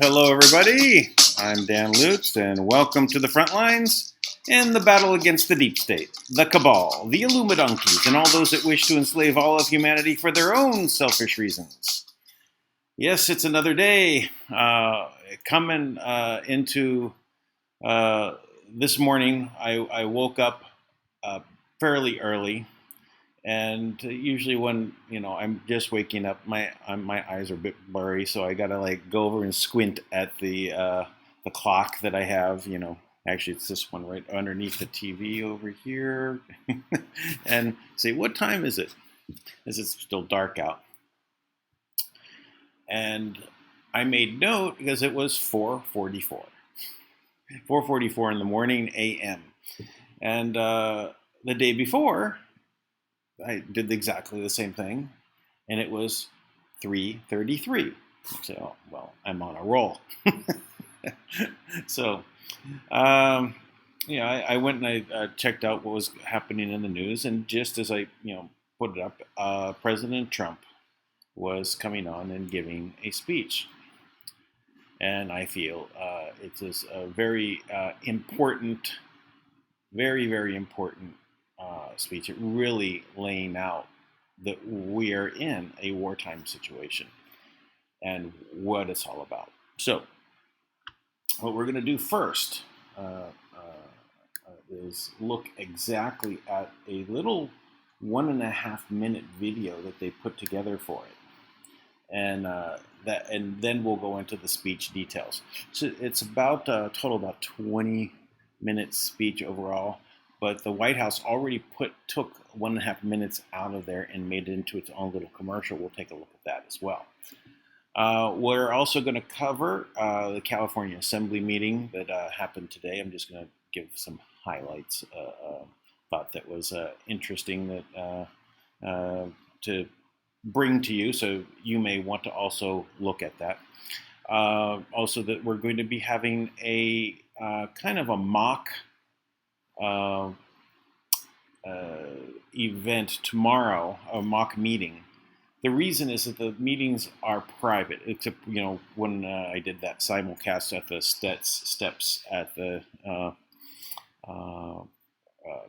Hello, everybody. I'm Dan Lutz, and welcome to the Frontlines in the battle against the deep state, the cabal, the Illuminunkies, and all those that wish to enslave all of humanity for their own selfish reasons. Yes, it's another day coming into this morning. I woke up fairly early. And usually when, I'm just waking up, my eyes are a bit blurry, so I gotta go over and squint at the clock that I have, actually it's this one right underneath the TV over here, and say, what time is it? Is it still dark out? And I made note because it was 4:44. 4:44 in the morning a.m. And the day before, I did exactly the same thing, and it was 3:33. So, well, I'm on a roll. So, I went and I checked out what was happening in the news, and just as I, put it up, President Trump was coming on and giving a speech. And I feel it is a very important, very, very important speech. It really laying out that we are in a wartime situation and what it's all about. So, what we're going to do first is look exactly at a little 1.5 minute video that they put together for it, and then we'll go into the speech details. So it's about a total about 20-minute speech overall. But the White House already took 1.5 minutes out of there and made it into its own little commercial. We'll take a look at that as well. We're also going to cover the California Assembly meeting that happened today. I'm just going to give some highlights. Thought that was interesting that to bring to you, so you may want to also look at that. Also, that we're going to be having a kind of a mock event tomorrow, a mock meeting. The reason is that the meetings are private, except when I did that simulcast at the steps at the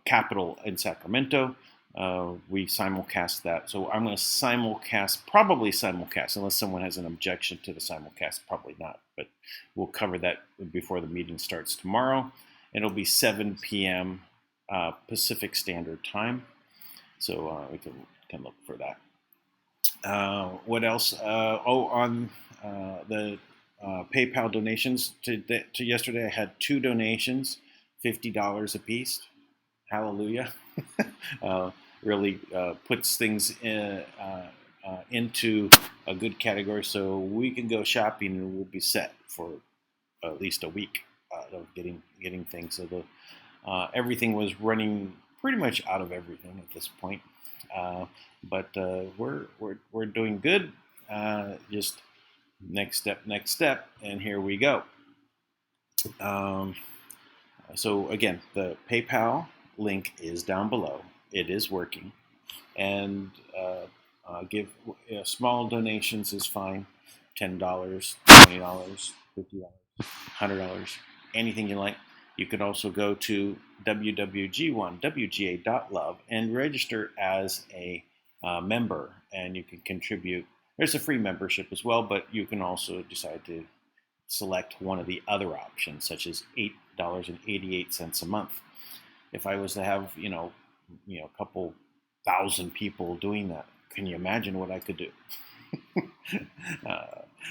Capitol in Sacramento, we simulcast that. So I'm going to probably simulcast, unless someone has an objection to the simulcast, probably not. But we'll cover that before the meeting starts tomorrow. It'll be 7 p.m. Pacific Standard Time, so we can look for that. What else? On the PayPal donations to yesterday, I had 2 donations, $50 a piece. Hallelujah! Really puts things into a good category, so we can go shopping and we'll be set for at least a week. Of getting things. So the everything was running pretty much out of everything at this point. But we're doing good. Just next step, and here we go. So again, the PayPal link is down below. It is working, and give small donations is fine. $10, $20, $50, $100. Anything you like. You can also go to www.wga.love and register as a member, and you can contribute. There's a free membership as well, but you can also decide to select one of the other options, such as $8.88 a month. If I was to have a couple thousand people doing that, can you imagine what I could do?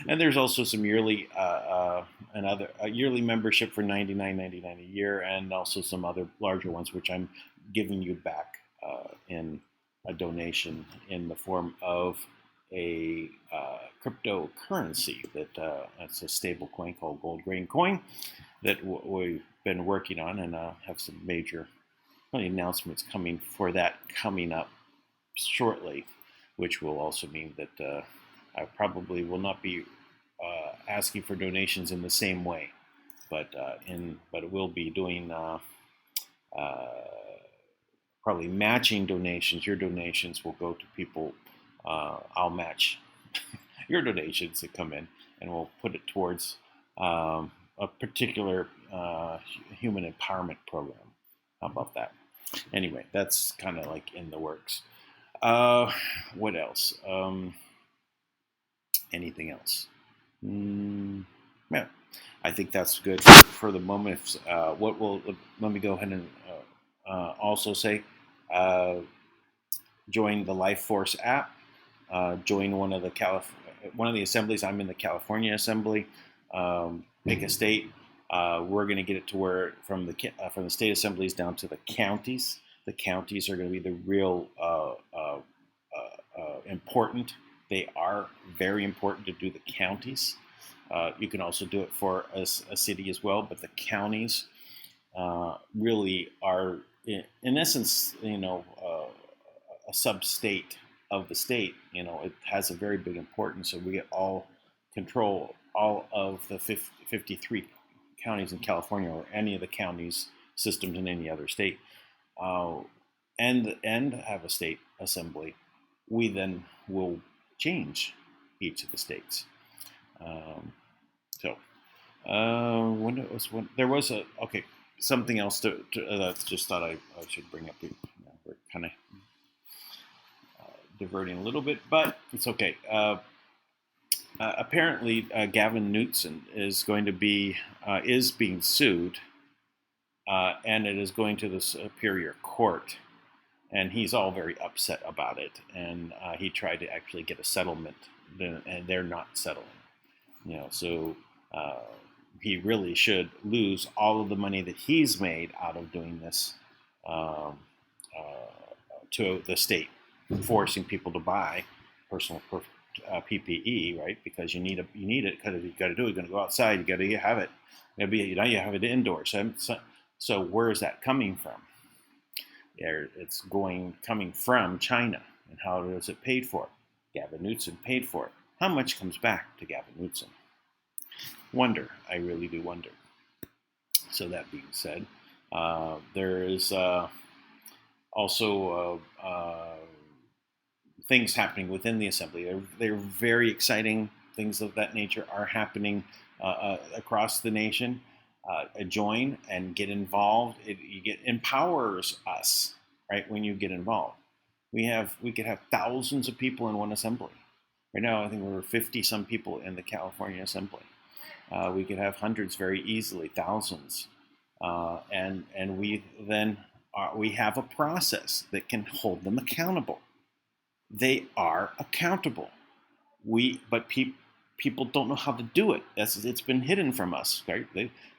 And there's also some yearly yearly membership for $99.99 a year, and also some other larger ones, which I'm giving you back in a donation in the form of a cryptocurrency that's a stable coin called Gold Grain Coin that we've been working on, and have some major announcements coming up shortly, which will also mean that I probably will not be asking for donations in the same way, but we'll be doing probably matching donations. Your donations will go to people. I'll match your donations that come in, and we'll put it towards a particular human empowerment program. How about that? Anyway, that's kind of like in the works. What else? Anything else? Yeah, I think that's good for the moment. Let me go ahead and also say, join the Life Force app. Join one of the assemblies. I'm in the California Assembly. Pick a state. We're going to get it to where from the state assemblies down to the counties. The counties are going to be the real important. They are very important to do the counties. You can also do it for a city as well, but the counties really are, in essence, a sub-state of the state. It has a very big importance, so we get all control all of the 53 counties in California, or any of the counties systems in any other state, and have a state assembly. We then will change each of the states. There was something else that just thought I should bring up. We're kind of diverting a little bit, but it's okay. Apparently, Gavin Newsom is going to be being sued, and it is going to the Superior Court, and he's all very upset about it. And he tried to actually get a settlement, and they're not settling. So he really should lose all of the money that he's made out of doing this to the state, forcing people to buy personal PPE, right? Because you need it. Because you got to do it. You're going to go outside. You got to have it. You have it indoors. So where is that coming from? It's coming from China. And how is it paid for? Gavin Newsom paid for it. How much comes back to Gavin Newsom? Wonder. I really do wonder. So that being said, there is also things happening within the assembly. They're very exciting. Things of that nature are happening across the nation. Join and get involved. It empowers us, right? When you get involved, we could have thousands of people in one assembly. Right now, I think we're 50-some people in the California Assembly. We could have hundreds very easily, thousands, and we have a process that can hold them accountable. They are accountable. But people don't know how to do it. It's been hidden from us, right?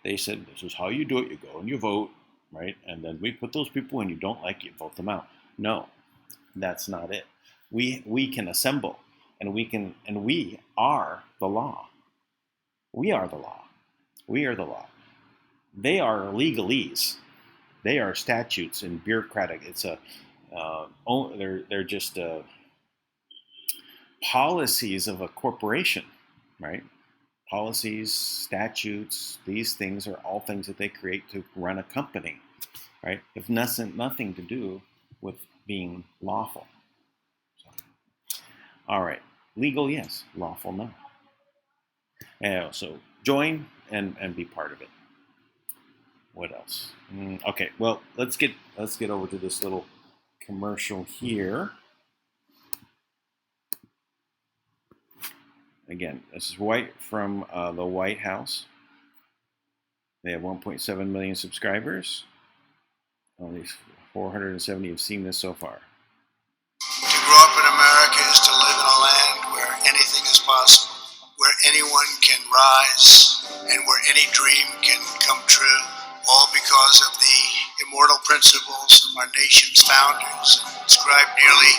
They said, this is how you do it. You go and you vote, right? And then we put those people in you don't like, you vote them out. No, that's not it. We can assemble, and we are the law. We are the law. We are the law. They are legalese. They are statutes and bureaucratic. It's they're just policies of a corporation, right? Policies, statutes, these things are all things that they create to run a company, right? If nothing to do with being lawful. All right, legal, yes. Lawful, no. So join and be part of it. What else? Okay, well, let's get over to this little commercial here. Again, this is White from the White House. They have 1.7 million subscribers. Only 470 have seen this so far. To grow up in America is to live in a land where anything is possible, where anyone can rise, and where any dream can come true, all because of the immortal principles of our nation's founders, inscribed nearly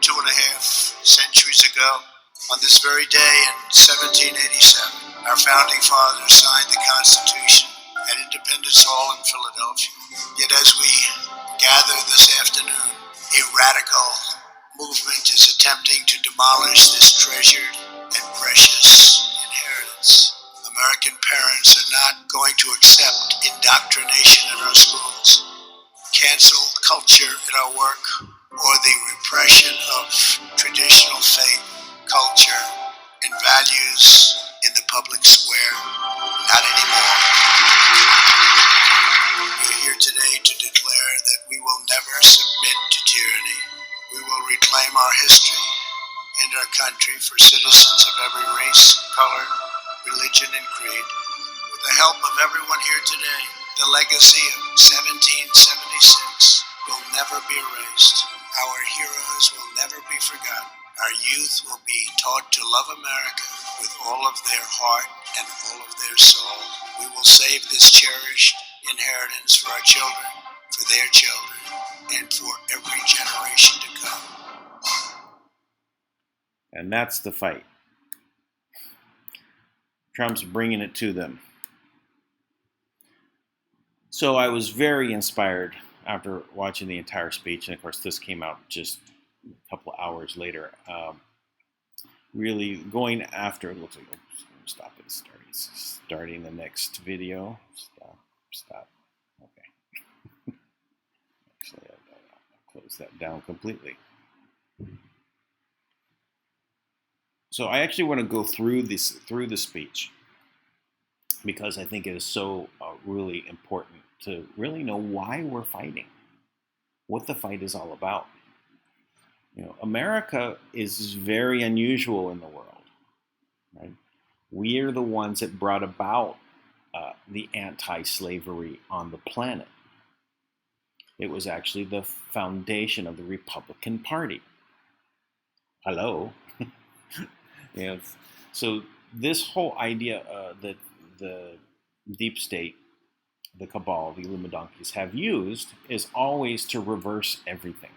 2.5 centuries ago. On this very day in 1787, our founding fathers signed the Constitution at Independence Hall in Philadelphia. Yet as we gather this afternoon, a radical movement is attempting to demolish this treasured and precious inheritance. American parents are not going to accept indoctrination in our schools, cancel culture in our work, or the repression of traditional faith, culture, and values in the public square. our history and our country for citizens of every race, color, religion, and creed. With the help of everyone here today, the legacy of 1776 will never be erased. Our heroes will never be forgotten. Our youth will be taught to love America with all of their heart and all of their soul. We will save this cherished inheritance for our children, for their children, and for every generation to come. And that's the fight. Trump's bringing it to them. So I was very inspired after watching the entire speech, and of course this came out just a couple of hours later. Really going after, it looks like, stop it, starting the next video. Stop. Okay. Actually, I'll close that down completely. So I actually want to go through the speech because I think it is so really important to really know why we're fighting, what the fight is all about. You know, America is very unusual in the world, right? We are the ones that brought about the anti-slavery on the planet. It was actually the foundation of the Republican Party. Hello. You know, so this whole idea that the deep state, the cabal, the Illuminati have used is always to reverse everything.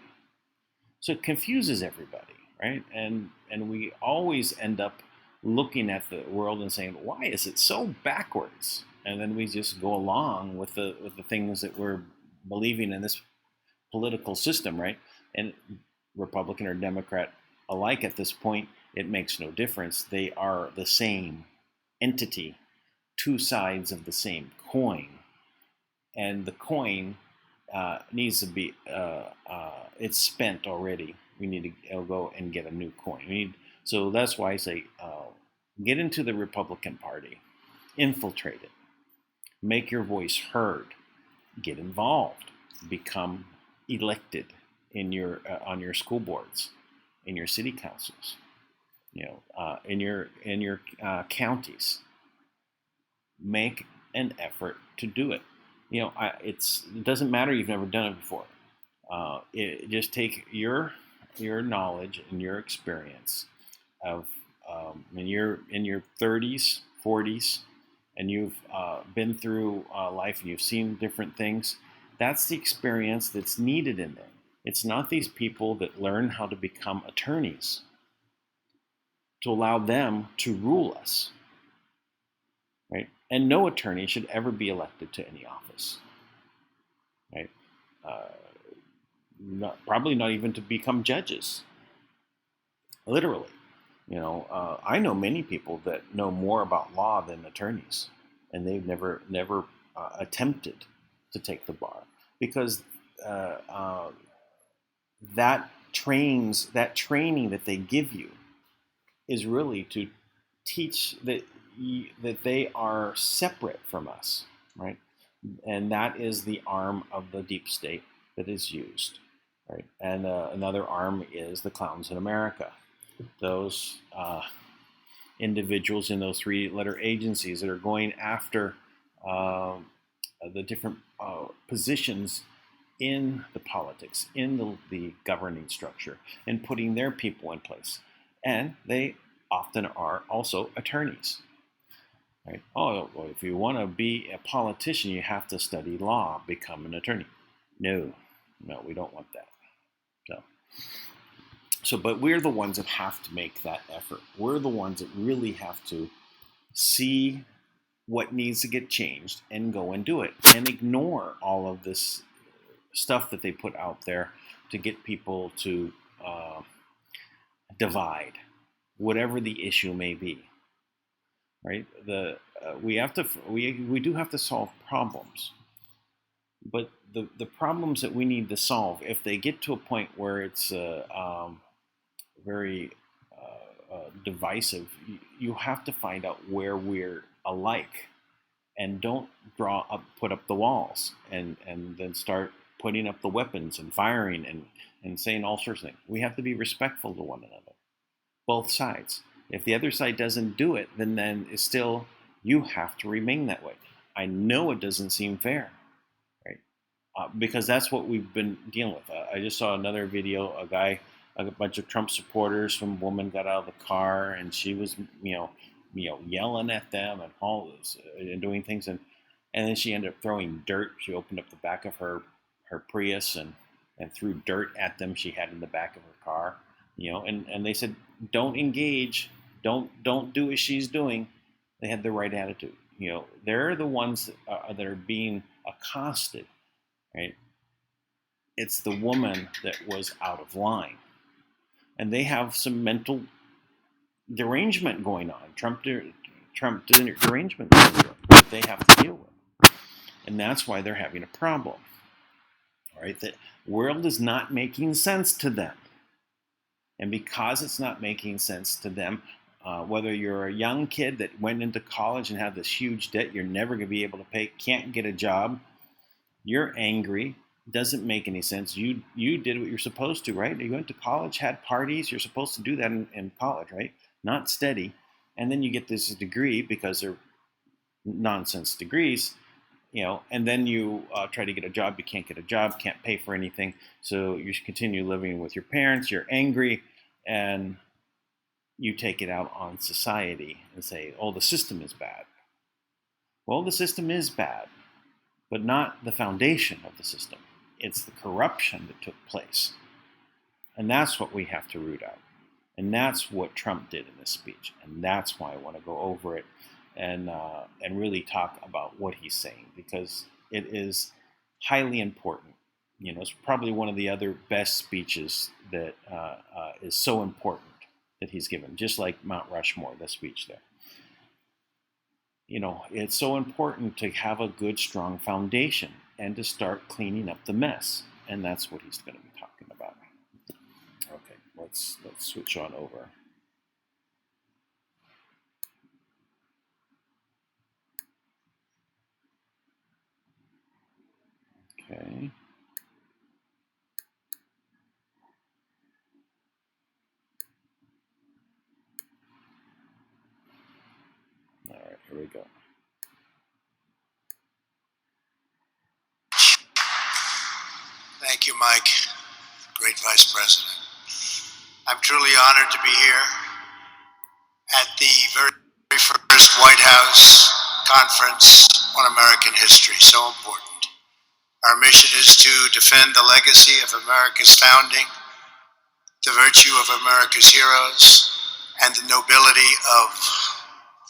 So it confuses everybody, right? And we always end up looking at the world and saying, why is it so backwards? And then we just go along with the things that we're believing in this political system, right? And Republican or Democrat alike at this point, it makes no difference. They are the same entity, two sides of the same coin. And the coin needs to be, it's spent already. We need to go and get a new coin. So that's why I say, get into the Republican Party, infiltrate it, make your voice heard, get involved, become elected in your on your school boards, in your city councils, you know, in your counties. Make an effort to do it. You know, it doesn't matter you've never done it before. Just take your knowledge and your experience of when you're in your 30s, 40s, and you've been through life and you've seen different things. That's the experience that's needed in there. It's not these people that learn how to become attorneys to allow them to rule us, right? And no attorney should ever be elected to any office, right? Probably not even to become judges, literally. You know, I know many people that know more about law than attorneys, and they've never attempted to take the bar because that training that they give you is really to teach that they are separate from us, right? And that is the arm of the deep state that is used, right? And another arm is the clowns in America. Those individuals in those three-letter agencies that are going after the different positions in the politics, in the governing structure, and putting their people in place. And they often are also attorneys. Right? Oh, well, if you want to be a politician, you have to study law, become an attorney. No, we don't want that. So, but we're the ones that have to make that effort. We're the ones that really have to see what needs to get changed and go and do it, and ignore all of this stuff that they put out there to get people to divide, whatever the issue may be. Right? We do have to solve problems, but the problems that we need to solve, if they get to a point where it's very divisive, you have to find out where we're alike, and don't put up the walls, and then start putting up the weapons and firing and saying all sorts of things. We have to be respectful to one another, both sides. If the other side doesn't do it, then it's still, you have to remain that way. I know it doesn't seem fair, right? Because that's what we've been dealing with. I just saw another video, a bunch of Trump supporters, some woman got out of the car and she was, yelling at them and all this, and doing things, and then she ended up throwing dirt. She opened up the back of her Prius and threw dirt at them she had in the back of her car, and they said, don't engage, don't do what she's doing. They had the right attitude. They're the ones that are being accosted, right? It's the woman that was out of line. And they have some mental derangement going on, Trump derangement that they have to deal with. And that's why they're having a problem. All right, the world is not making sense to them. And because it's not making sense to them, whether you're a young kid that went into college and had this huge debt you're never going to be able to pay, can't get a job, you're angry, doesn't make any sense. You did what you're supposed to, right? You went to college, had parties, you're supposed to do that in college, right? Not steady. And then you get this degree because they're nonsense degrees, and then you try to get a job, you can't get a job, can't pay for anything, so you continue living with your parents, you're angry, and you take it out on society and say, oh, the system is bad. Well, the system is bad, but not the foundation of the system. It's the corruption that took place. And that's what we have to root out. And that's what Trump did in this speech. And that's why I want to go over it and really talk about what he's saying, because it is highly important. It's probably one of the other best speeches that is so important that he's given, just like Mount Rushmore, the speech there. It's so important to have a good, strong foundation and to start cleaning up the mess. And that's what he's going to be talking about. Okay, let's switch on over. Okay. All right, here we go. Thank you, Mike. Great Vice President. I'm truly honored to be here at the very first White House conference on American history, so important. Our mission is to defend the legacy of America's founding, the virtue of America's heroes, and the nobility of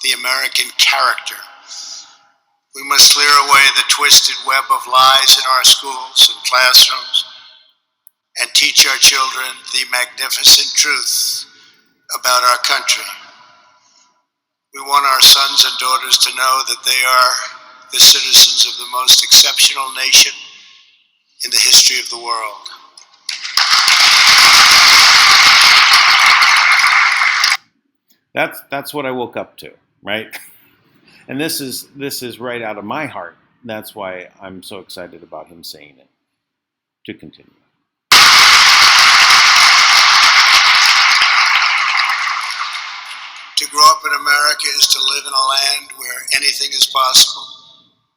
the American character. We must clear away the twisted web of lies in our schools and classrooms and teach our children the magnificent truth about our country. We want our sons and daughters to know that they are the citizens of the most exceptional nation in the history of the world. That's what I woke up to, right? And this is right out of my heart. That's why I'm so excited about him saying it. To continue. To grow up in America is to live in a land where anything is possible,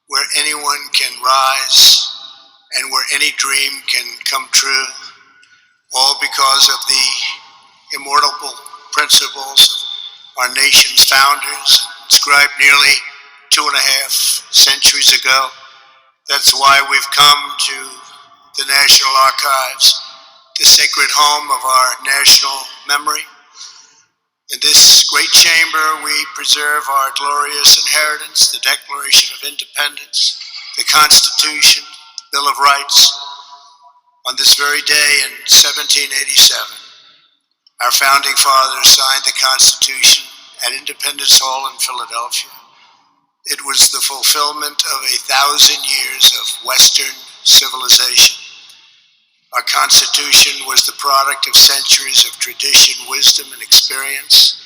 where anyone can rise, and where any dream can come true, all because of the immortal principles of our nation's founders, inscribed nearly 2.5 centuries ago. That's why we've come to the National Archives, the sacred home of our national memory. In this great chamber, we preserve our glorious inheritance, the Declaration of Independence, the Constitution, the Bill of Rights. On this very day in 1787, our founding fathers signed the Constitution at Independence Hall in Philadelphia. It was the fulfillment of 1,000 years of Western civilization. Our Constitution was the product of centuries of tradition, wisdom, and experience.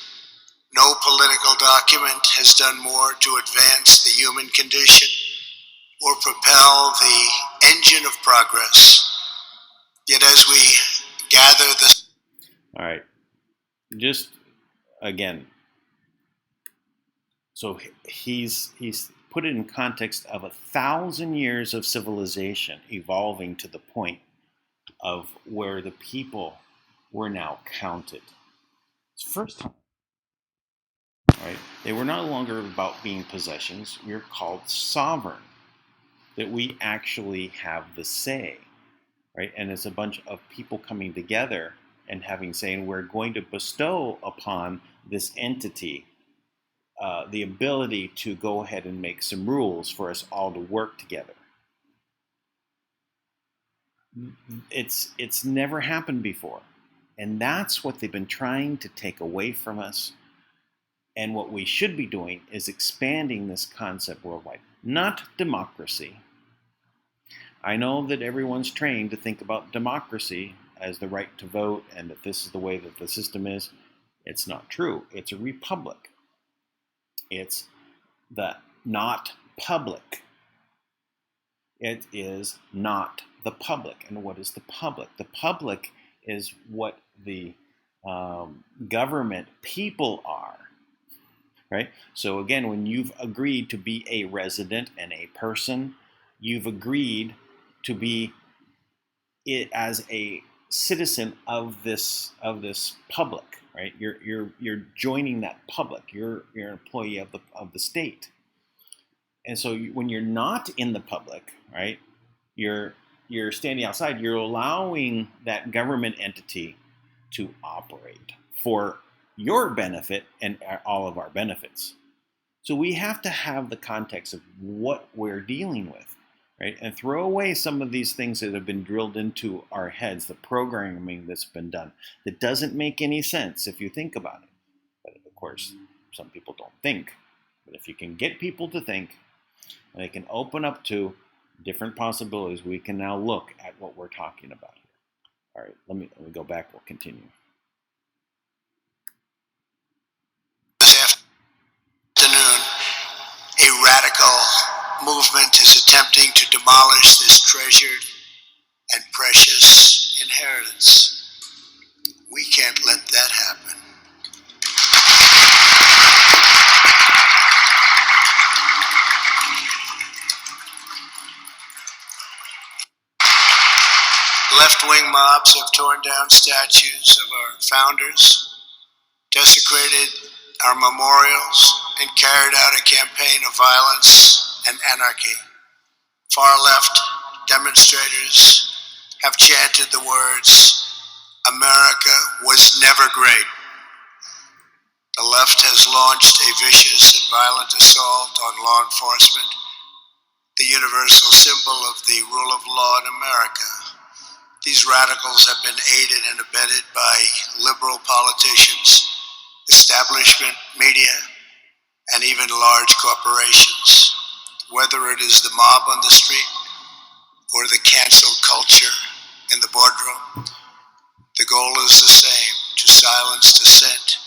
No political document has done more to advance the human condition or propel the engine of progress. Yet as we gather the... All right. Just again, so he's put it in context of 1,000 years of civilization evolving to the point of where the people were now counted. It's the first time. Right? They were no longer about being possessions. We are called sovereign. That we actually have the say. Right? And it's a bunch of people coming together and saying we're going to bestow upon this entity the ability to go ahead and make some rules for us all to work together. It's never happened before. And that's what they've been trying to take away from us. And what we should be doing is expanding this concept worldwide. Not democracy. I know that everyone's trained to think about democracy as the right to vote and that this is the way that the system is. It's not true. It's a republic. It's the not public. It is not the public. And what is the public? The public is what the government people are. Right? So again, when you've agreed to be a resident and a person, you've agreed to be it as a citizen of this public, right? You're joining that public. You're an employee of the state. And so when you're not in the public, right? You're standing outside. You're allowing that government entity to operate for your benefit and all of our benefits. So we have to have the context of what we're dealing with, right? And throw away some of these things that have been drilled into our heads, the programming that's been done, that doesn't make any sense if you think about it. But of course, some people don't think. But if you can get people to think, and they can open up to different possibilities, we can now look at what we're talking about here. All right, let me go back, we'll continue. A radical movement is attempting to demolish this treasured and precious inheritance. We can't let that happen. Left-wing mobs have torn down statues of our founders, desecrated our memorials, and carried out a campaign of violence and anarchy. Far-left demonstrators have chanted the words, "America was never great." The left has launched a vicious and violent assault on law enforcement, the universal symbol of the rule of law in America. These radicals have been aided and abetted by liberal politicians, establishment media, and even large corporations. Whether it is the mob on the street or the cancel culture in the boardroom, the goal is the same: to silence dissent,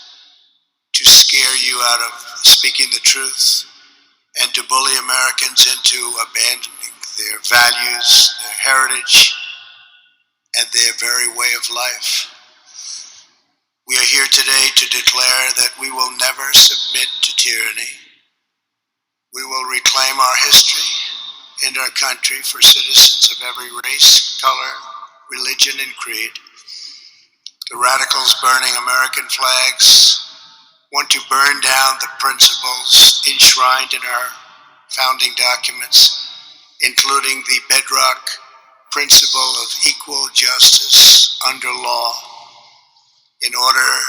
to scare you out of speaking the truth, and to bully Americans into abandoning their values, their heritage, and their very way of life. We are here today to declare that we will never submit to tyranny. We will reclaim our history and our country for citizens of every race, color, religion, and creed. The radicals burning American flags want to burn down the principles enshrined in our founding documents, including the bedrock principle of equal justice under law. In order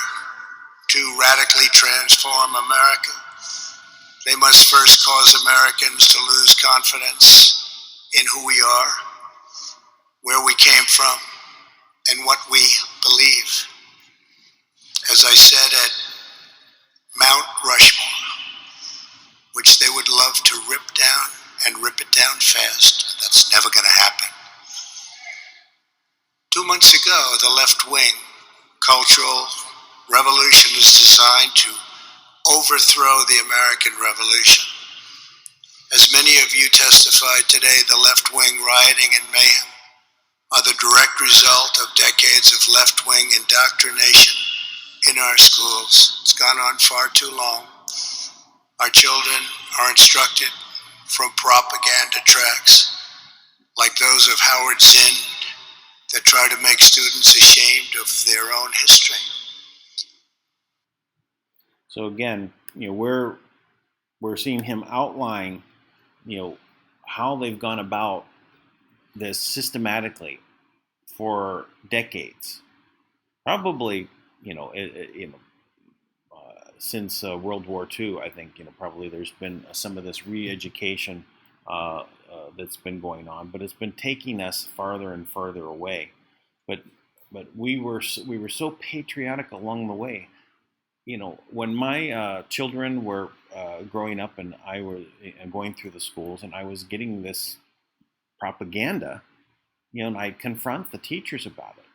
to radically transform America, they must first cause Americans to lose confidence in who we are, where we came from, and what we believe. As I said at Mount Rushmore, which they would love to rip down and rip it down fast, that's never going to happen. 2 months ago, the left-wing cultural revolution is designed to overthrow the American Revolution. As many of you testified today, the left-wing rioting and mayhem are the direct result of decades of left-wing indoctrination in our schools. It's gone on far too long. Our children are instructed from propaganda tracks like those of Howard Zinn that try to make students ashamed of their own history. So again, we're seeing him outline, how they've gone about this systematically for decades, probably, since World War II. I think probably there's been some of this re-education that's been going on, but it's been taking us farther and farther away. But we were so patriotic along the way. When my children were growing up and I was going through the schools and I was getting this propaganda, and I'd confront the teachers about it.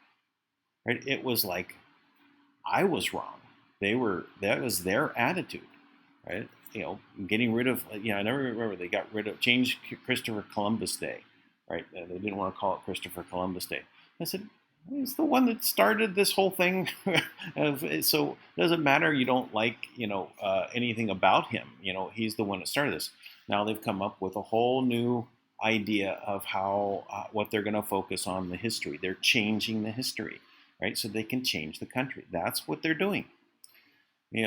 Right? It was like I was wrong. That was their attitude, right? Getting rid of, I never remember they changed Christopher Columbus Day, right? They didn't want to call it Christopher Columbus Day. I said, he's the one that started this whole thing. So it doesn't matter. You don't like, anything about him. He's the one that started this. Now they've come up with a whole new idea of how, what they're going to focus on, the history. They're changing the history, right? So they can change the country. That's what they're doing.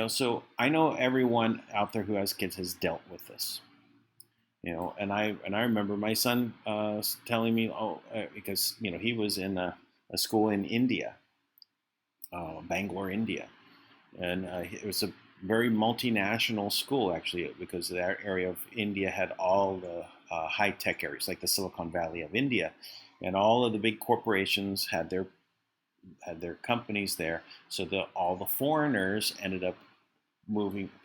So I know everyone out there who has kids has dealt with this. And I remember my son telling me, because he was in a school in India, Bangalore, India, and it was a very multinational school actually, because that area of India had all the high-tech areas, like the Silicon Valley of India, and all of the big corporations had their companies there. So all the foreigners ended up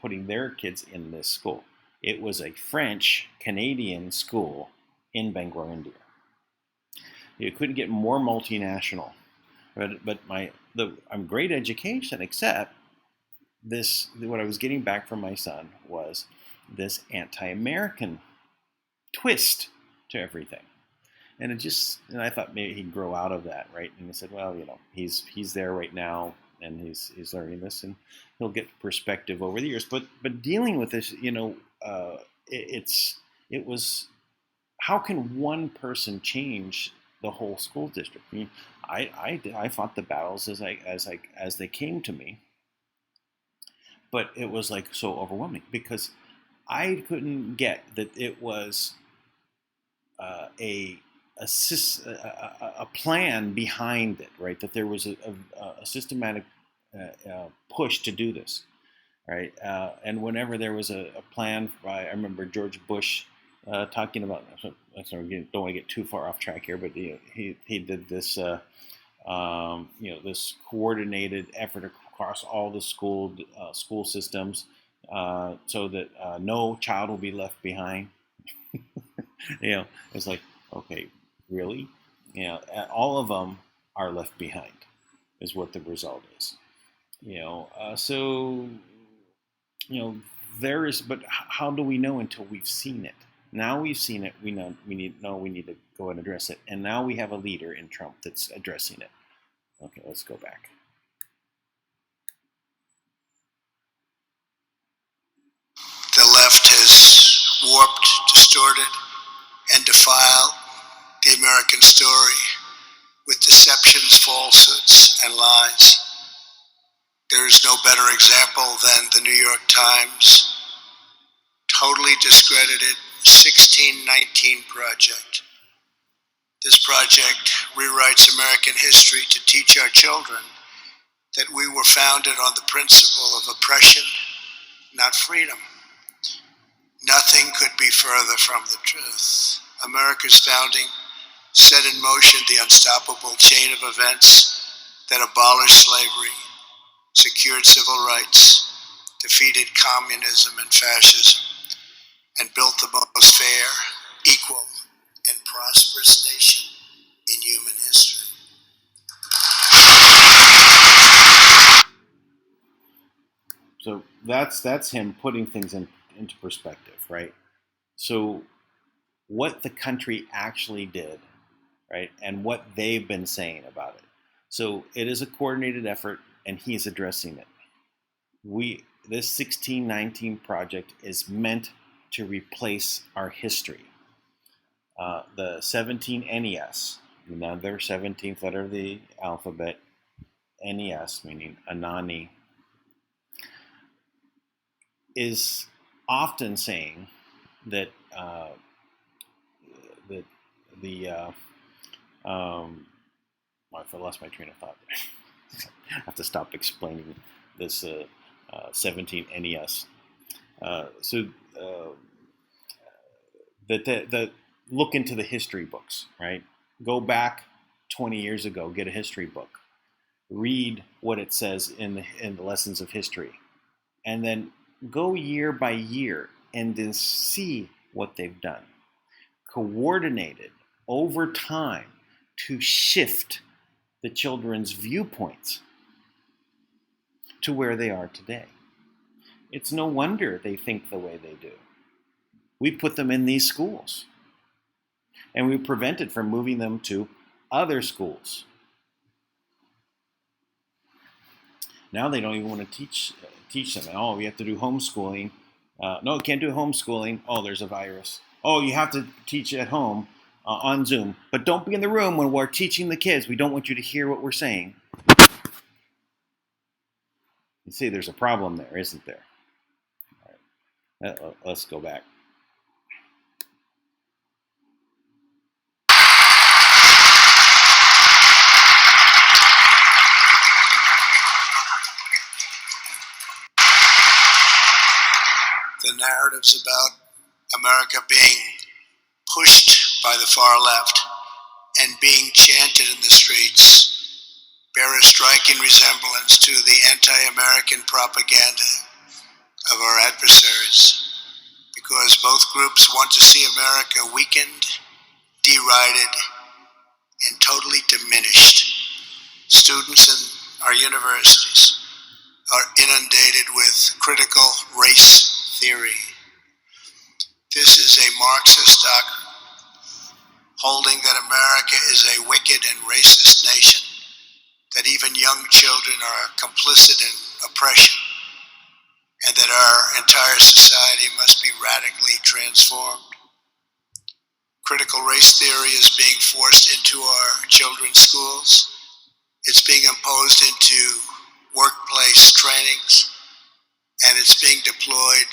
putting their kids in this school. It was a French-Canadian school in Bangalore, India. You couldn't get more multinational. But I'm great education, except this, what I was getting back from my son was this anti-American twist to everything. And I thought maybe he'd grow out of that, right? And I said, well, he's there right now, and he's learning this, and he'll get perspective over the years. But dealing with this, it was how can one person change the whole school district? I mean, I fought the battles as they came to me, but it was like so overwhelming because I couldn't get that it was a plan behind it, right? That there was a systematic push to do this, right? And whenever there was a plan, I remember George Bush talking about. Sorry, don't want to get too far off track here, but he did this, this coordinated effort across all the school systems, so that no child will be left behind. It's like, okay, really? All of them are left behind, is what the result is. There is, but how do we know until we've seen it? Now we've seen it, we need to go and address it. And now we have a leader in Trump that's addressing it. Okay, let's go back. The left has warped, distorted, and defiled the American story with deceptions, falsehoods, and lies. There is no better example than the New York Times totally discredited 1619 Project. This project rewrites American history to teach our children that we were founded on the principle of oppression, not freedom. Nothing could be further from the truth. America's founding set in motion the unstoppable chain of events that abolished slavery, secured civil rights, defeated communism and fascism, and built the most fair, equal, and prosperous nation in human history. So that's him putting things into perspective, right? So what the country actually did right? And what they've been saying about it. So it is a coordinated effort, and he is addressing it. This 1619 project is meant to replace our history. The 17 NES, another 17th letter of the alphabet, NES, meaning Anani, is often saying that I lost my train of thought. I have to stop explaining this 17 NES. That look into the history books, right? Go back 20 years ago, get a history book, read what it says in the lessons of history, and then go year by year and then see what they've done. Coordinated over time to shift the children's viewpoints to where they are today. It's no wonder they think the way they do. We put them in these schools, and we prevented from moving them to other schools. Now they don't even want to teach them. Oh, you have to do homeschooling. No, can't do homeschooling. Oh, there's a virus. Oh, you have to teach at home on Zoom. But don't be in the room when we're teaching the kids. We don't want you to hear what we're saying. You see, there's a problem there, isn't there? All right. Let's go back. The narratives about America being pushed by the far left and being chanted in the streets bear a striking resemblance to the anti-American propaganda of our adversaries, because both groups want to see America weakened, derided, and totally diminished. Students in our universities are inundated with critical race theory. This is a Marxist doctrine, holding that America is a wicked and racist nation, that even young children are complicit in oppression, and that our entire society must be radically transformed. Critical race theory is being forced into our children's schools. It's being imposed into workplace trainings, and it's being deployed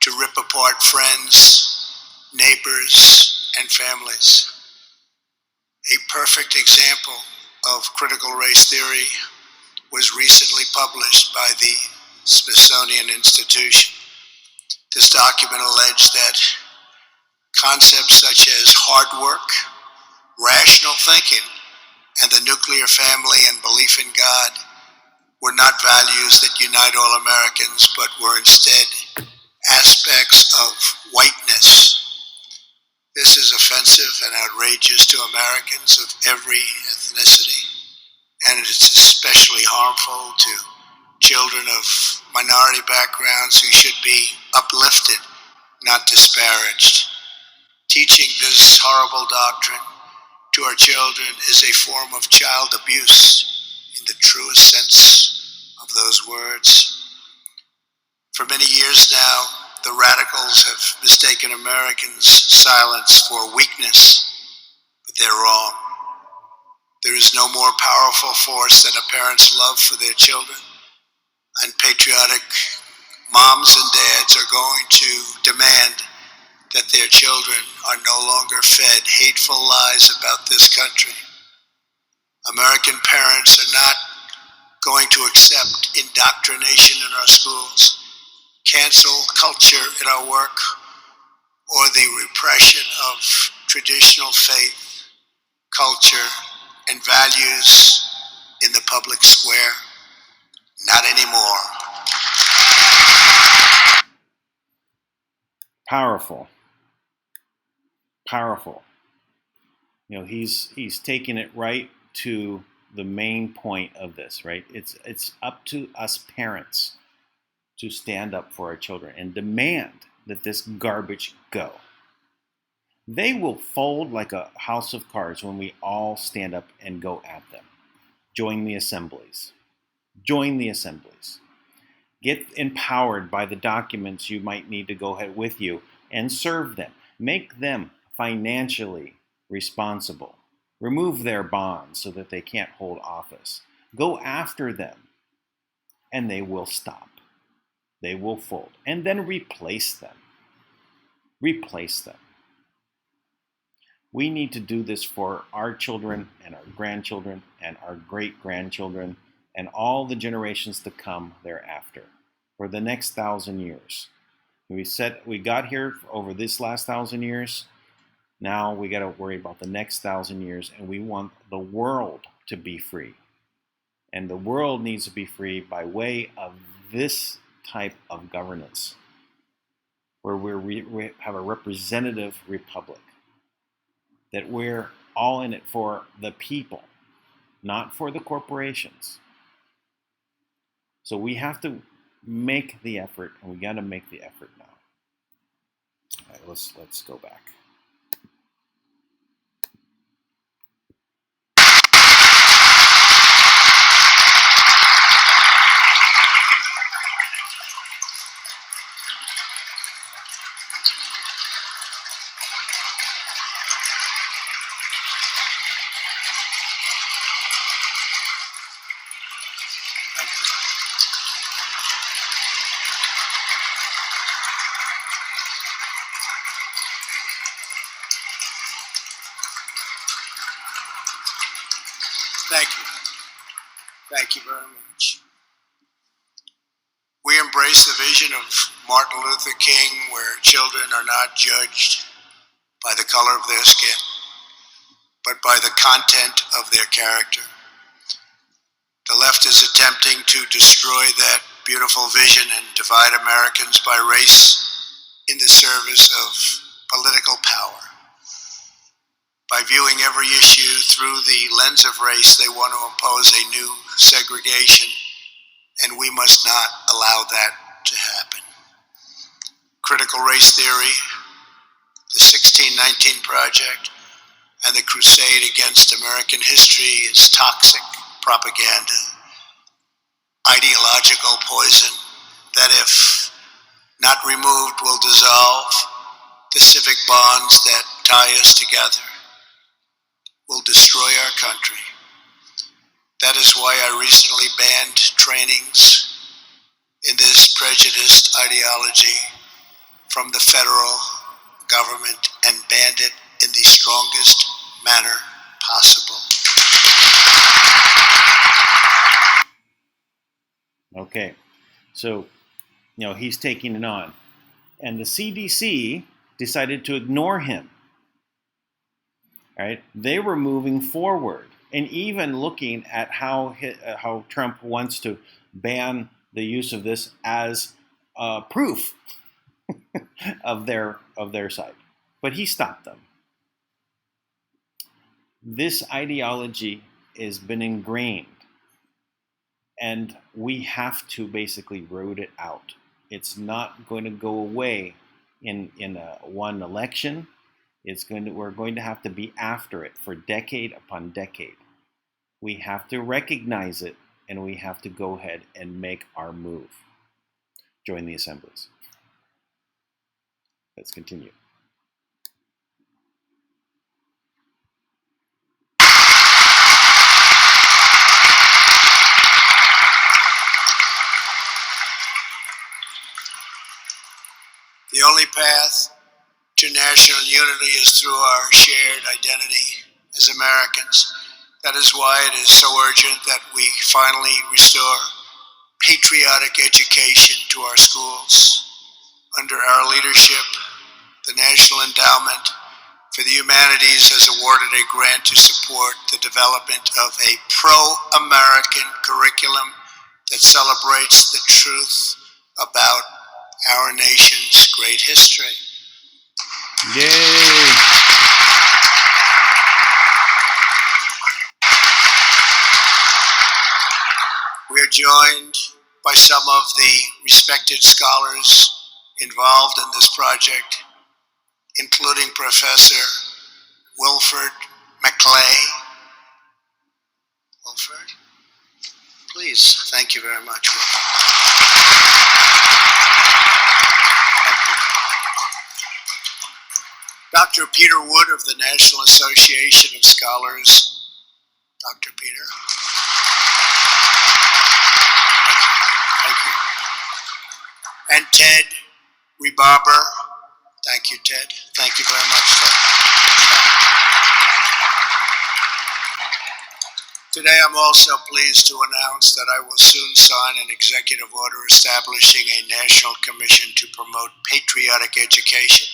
to rip apart friends, neighbors, and families. A perfect example of critical race theory was recently published by the Smithsonian Institution. This document alleged that concepts such as hard work, rational thinking, and the nuclear family and belief in God were not values that unite all Americans, but were instead aspects of whiteness. This is offensive and outrageous to Americans of every ethnicity, and it's especially harmful to children of minority backgrounds who should be uplifted, not disparaged. Teaching this horrible doctrine to our children is a form of child abuse in the truest sense of those words. For many years now, the radicals have mistaken Americans' silence for weakness, but they're wrong. There is no more powerful force than a parent's love for their children, and patriotic moms and dads are going to demand that their children are no longer fed hateful lies about this country. American parents are not going to accept indoctrination in our schools, cancel culture in our work, or the repression of traditional faith, culture, and values in the public square. Not anymore. Powerful. Powerful. You know, he's taking it right to the main point of this, right? It's up to us parents to stand up for our children and demand that this garbage go. They will fold like a house of cards when we all stand up and go at them. Join the assemblies. Join the assemblies. Get empowered by the documents you might need to go ahead with you and serve them. Make them financially responsible. Remove their bonds so that they can't hold office. Go after them, and they will stop. They will fold. And then replace them. Replace them. We need to do this for our children and our grandchildren and our great-grandchildren and all the generations to come thereafter for the next 1,000 years. We got here over this last 1,000 years. Now we got to worry about the next 1,000 years, and we want the world to be free. And the world needs to be free by way of this type of governance, where we have a representative republic, that we're all in it for the people, not for the corporations. So we have to make the effort, and we got to make the effort now. All right, let's go back. Thank you. Thank you very much. We embrace the vision of Martin Luther King, where children are not judged by the color of their skin, but by the content of their character. The left is attempting to destroy that beautiful vision and divide Americans by race in the service of political power. By viewing every issue through the lens of race, they want to impose a new segregation, and we must not allow that to happen. Critical race theory, the 1619 Project, and the crusade against American history is toxic propaganda, ideological poison that, if not removed, will dissolve the civic bonds that tie us together, will destroy our country. That is why I recently banned trainings in this prejudiced ideology from the federal government and banned it in the strongest manner possible. Okay, so, he's taking it on. And the CDC decided to ignore him. Right? They were moving forward and even looking at how Trump wants to ban the use of this as proof of their side. But he stopped them. This ideology has been ingrained, and we have to basically root it out. It's not going to go away in one election. We're going to have to be after it for decade upon decade. We have to recognize it, and we have to go ahead and make our move. Join the assemblies. Let's continue. The only path to national unity is through our shared identity as Americans. That is why it is so urgent that we finally restore patriotic education to our schools. Under our leadership, the National Endowment for the Humanities has awarded a grant to support the development of a pro-American curriculum that celebrates the truth about our nation's great history. Yay! We are joined by some of the respected scholars involved in this project including Professor Wilford McClay. Wilford, please. Thank you very much, Wilford. Thank you. Dr. Peter Wood of the National Association of Scholars. Dr. Peter. Thank you. And Ted Rebarber. Thank you, Ted. Thank you very much, Ted. Today, I'm also pleased to announce that I will soon sign an executive order establishing a national commission to promote patriotic education.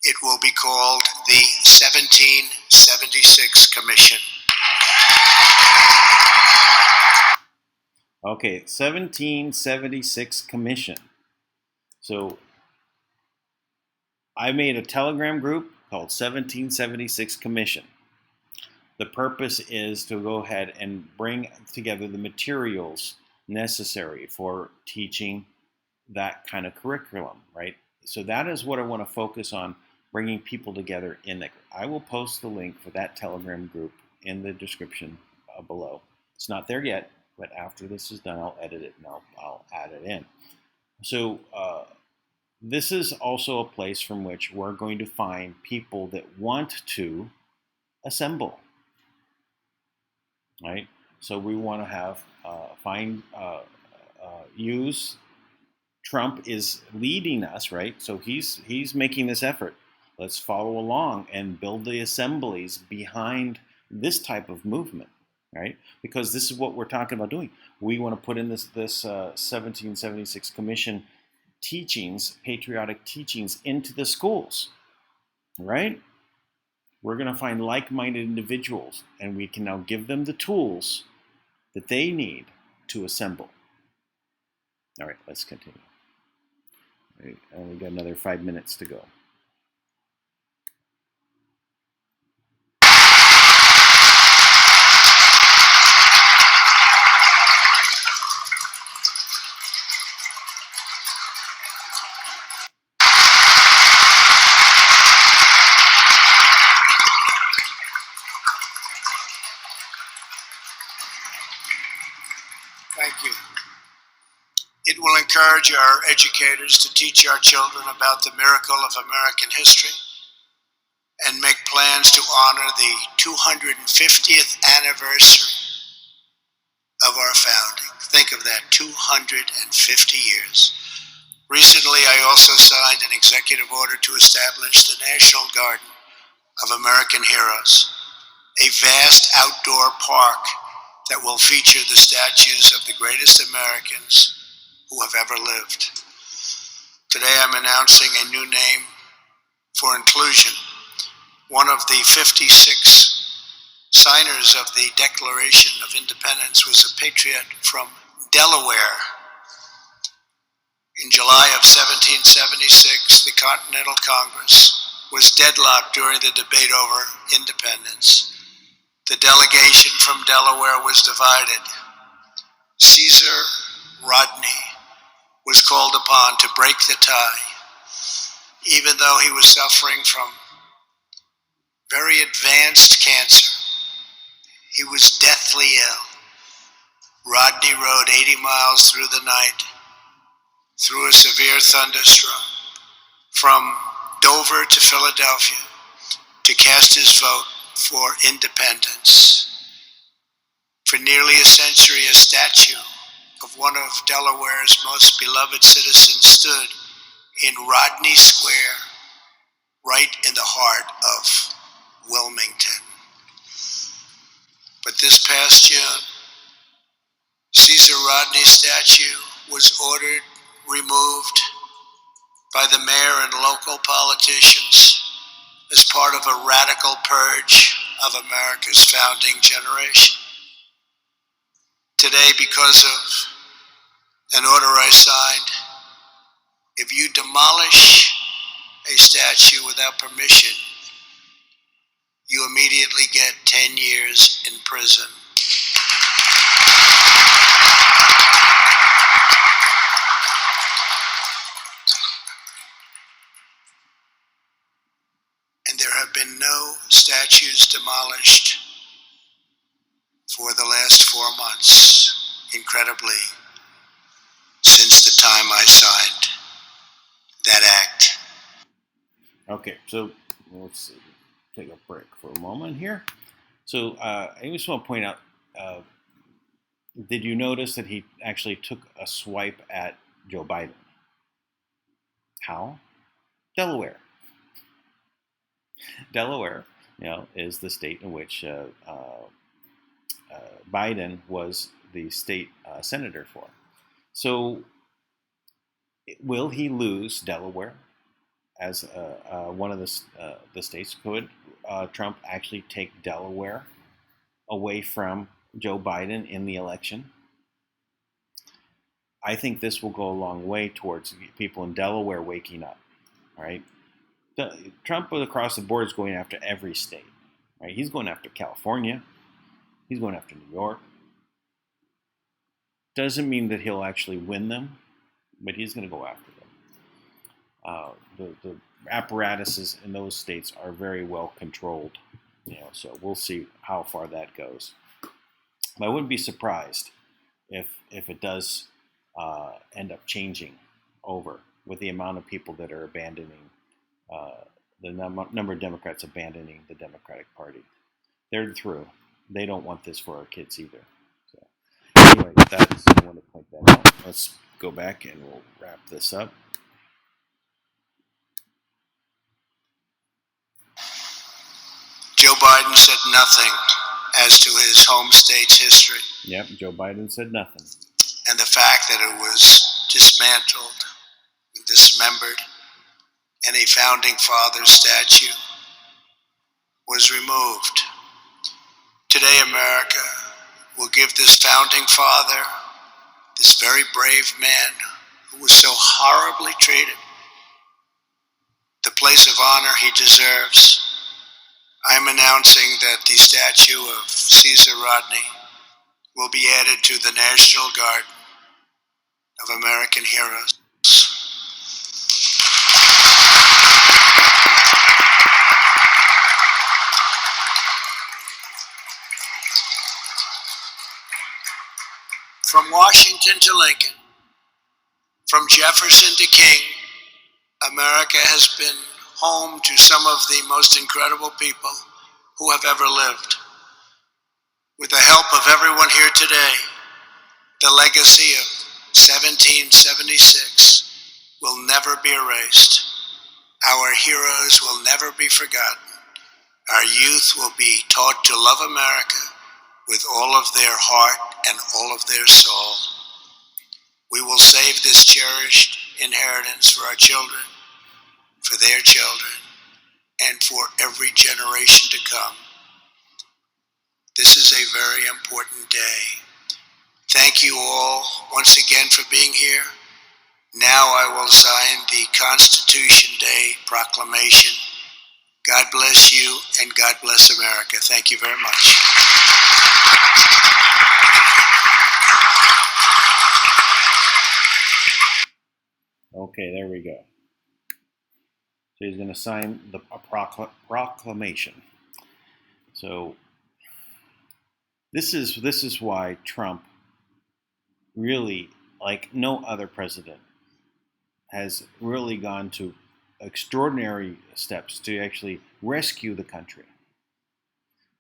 It will be called the 1776 Commission. Okay, 1776 Commission. So I made a Telegram group called 1776 Commission. The purpose is to go ahead and bring together the materials necessary for teaching that kind of curriculum, right? So that is what I want to focus on, bringing people together in that. I will post the link for that Telegram group in the description below. It's not there yet, but after this is done, I'll edit it and I'll add it in. So this is also a place from which we're going to find people that want to assemble, right? So we want to have use. Trump is leading us, right? So he's making this effort. Let's follow along and build the assemblies behind this type of movement, right? Because this is what we're talking about doing. We want to put in this 1776 Commission teachings, patriotic teachings, into the schools, right? We're going to find like-minded individuals, and we can now give them the tools that they need to assemble. All right, let's continue. We only got another 5 minutes to go. Thank you. It will encourage our educators to teach our children about the miracle of American history and make plans to honor the 250th anniversary of our founding. Think of that, 250 years. Recently, I also signed an executive order to establish the National Garden of American Heroes, a vast outdoor park that will feature the statues of the greatest Americans who have ever lived. Today I'm announcing a new name for inclusion. One of the 56 signers of the Declaration of Independence was a patriot from Delaware. In July of 1776, the Continental Congress was deadlocked during the debate over independence. The delegation from Delaware was divided. Caesar Rodney was called upon to break the tie, even though he was suffering from very advanced cancer. He was deathly ill. Rodney rode 80 miles through the night, through a severe thunderstorm, from Dover to Philadelphia, to cast his vote for independence. For nearly a century, a statue of one of Delaware's most beloved citizens stood in Rodney Square, right in the heart of Wilmington. But this past June, Caesar Rodney's statue was ordered removed by the mayor and local politicians as part of a radical purge of America's founding generation. Today, because of an order I signed, if you demolish a statue without permission, you immediately get 10 years in prison. statues demolished for the last 4 months, incredibly, since the time I signed that act. Okay, so let's take a break for a moment here. So I just want to point out, did you notice that he actually took a swipe at Joe Biden? How? Delaware. Delaware, is the state in which Biden was the state senator for. So, will he lose Delaware as one of the states? Could Trump actually take Delaware away from Joe Biden in the election? I think this will go a long way towards people in Delaware waking up. Right? Trump across the board is going after every state. Right? He's going after California. He's going after New York. Doesn't mean that he'll actually win them, but he's going to go after them. The apparatuses in those states are very well controlled, so we'll see how far that goes. But I wouldn't be surprised if it does end up changing over with the amount of people that are abandoning, the number of Democrats abandoning the Democratic Party. They're through. They don't want this for our kids either. So anyway, I want to point that out. Let's go back and we'll wrap this up. Joe Biden said nothing as to his home state's history. Yep, Joe Biden said nothing. And the fact that it was dismantled, dismembered, and a founding father statue was removed. Today, America will give this founding father, this very brave man who was so horribly treated, the place of honor he deserves. I'm announcing that the statue of Caesar Rodney will be added to the National Garden of American Heroes. From Washington to Lincoln, from Jefferson to King, America has been home to some of the most incredible people who have ever lived. With the help of everyone here today, the legacy of 1776 will never be erased. Our heroes will never be forgotten. Our youth will be taught to love America with all of their heart and all of their soul. We will save this cherished inheritance for our children, for their children, and for every generation to come. This is a very important day. Thank you all once again for being here. Now I will sign the Constitution Day proclamation. God bless you and God bless America. Thank you very much. Okay, there we go. So he's going to sign a proclamation. So this is why Trump really, like no other president, has really gone to extraordinary steps to actually rescue the country.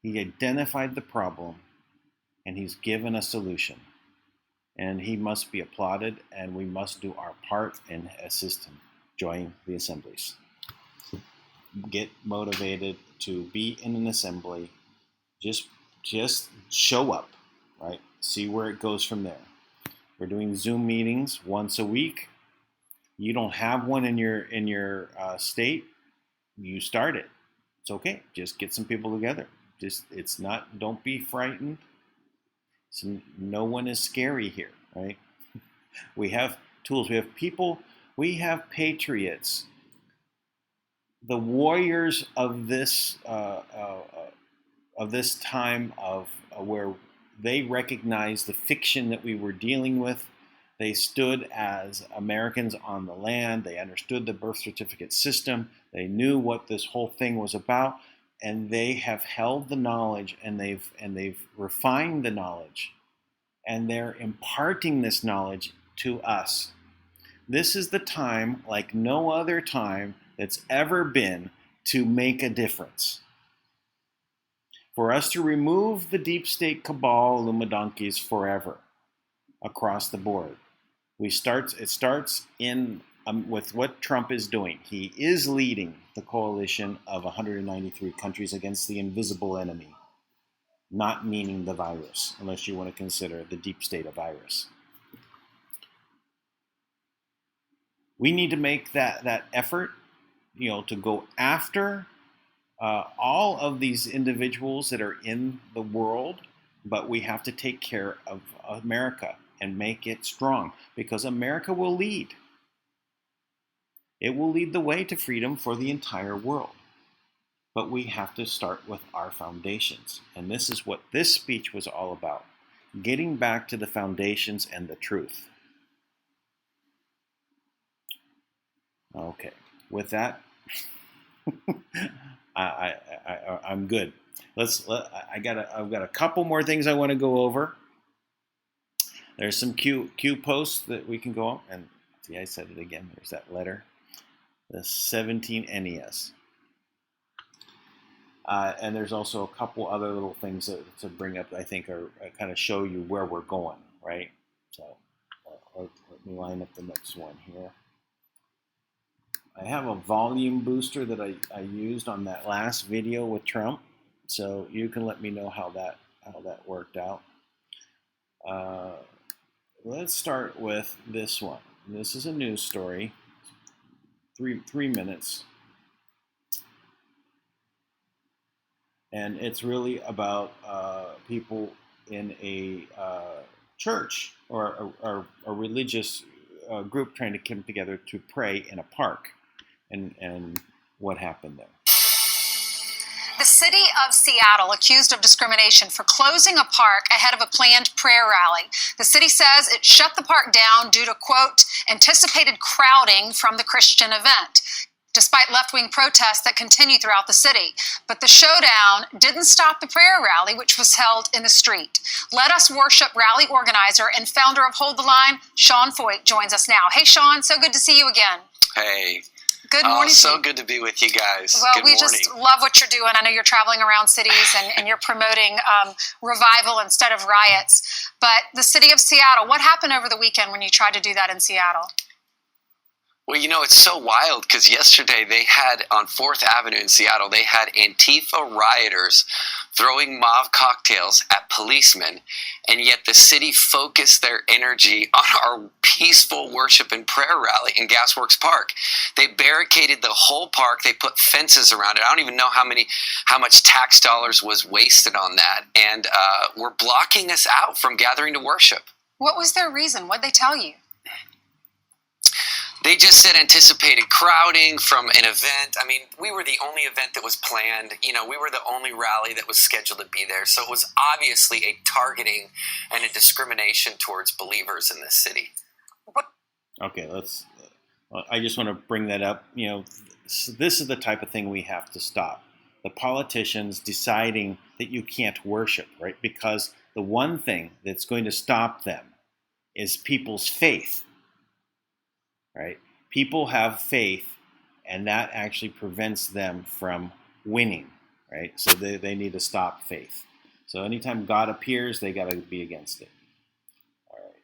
He identified the problem and he's given a solution. And he must be applauded, and we must do our part and assist him. Join the assemblies. Get motivated to be in an assembly. Just show up, right? See where it goes from there. We're doing Zoom meetings once a week. You don't have one in your state, you start it. It's okay. Just get some people together. Don't be frightened. So no one is scary here, right? We have tools. We have people. We have patriots. The warriors of this time of where they recognized the fiction that we were dealing with. They stood as Americans on the land. They understood the birth certificate system. They knew what this whole thing was about. they have held the knowledge, and they've refined the knowledge, and they're imparting this knowledge to us. This is the time, like no other time that's ever been, to make a difference. For us to remove the deep state cabal Illuminati forever across the board. It starts in with what Trump is doing. He is leading the coalition of 193 countries against the invisible enemy, not meaning the virus, unless you want to consider the deep state a virus. We need to make that effort, to go after all of these individuals that are in the world, but we have to take care of America and make it strong, because America will lead. It will lead the way to freedom for the entire world. But we have to start with our foundations. And this is what this speech was all about. Getting back to the foundations and the truth. Okay, with that, I'm good. I've got a couple more things I want to go over. There's some Q posts that we can go on, and see, I said it again. There's that letter, the 17 NES, and there's also a couple other little things to bring up. I think are kind of show you where we're going, right? So let me line up the next one here. I have a volume booster that I used on that last video with Trump, so you can let me know how that worked out. Let's start with this one. This is a news story, three minutes, and it's really about people in a church or a religious group trying to come together to pray in a park. And what happened there. The city of Seattle accused of discrimination for closing a park ahead of a planned prayer rally. The city says it shut the park down due to, quote, anticipated crowding from the Christian event, despite left-wing protests that continue throughout the city. But the showdown didn't stop the prayer rally, which was held in the street. Let Us Worship rally organizer and founder of Hold the Line, Sean Foyt, joins us now. Hey, Sean, so good to see you again. Hey. Good morning. So good to be with you guys. Well, good we morning. Just love what you're doing. I know you're traveling around cities and you're promoting revival instead of riots. But the city of Seattle, what happened over the weekend when you tried to do that in Seattle? Well, it's so wild because yesterday they had on 4th Avenue in Seattle, they had Antifa rioters throwing Molotov cocktails at policemen, and yet the city focused their energy on our peaceful worship and prayer rally in Gasworks Park. They barricaded the whole park. They put fences around it. I don't even know how much tax dollars was wasted on that, and were blocking us out from gathering to worship. What was their reason? What'd they tell you? They just said anticipated crowding from an event. I mean, we were the only event that was planned. We were the only rally that was scheduled to be there. So it was obviously a targeting and a discrimination towards believers in this city. Okay, I just want to bring that up. This is the type of thing we have to stop. The politicians deciding that you can't worship, right? Because the one thing that's going to stop them is people's faith. Right? People have faith, and that actually prevents them from winning, right? So they need to stop faith. So anytime God appears, they got to be against it. All right.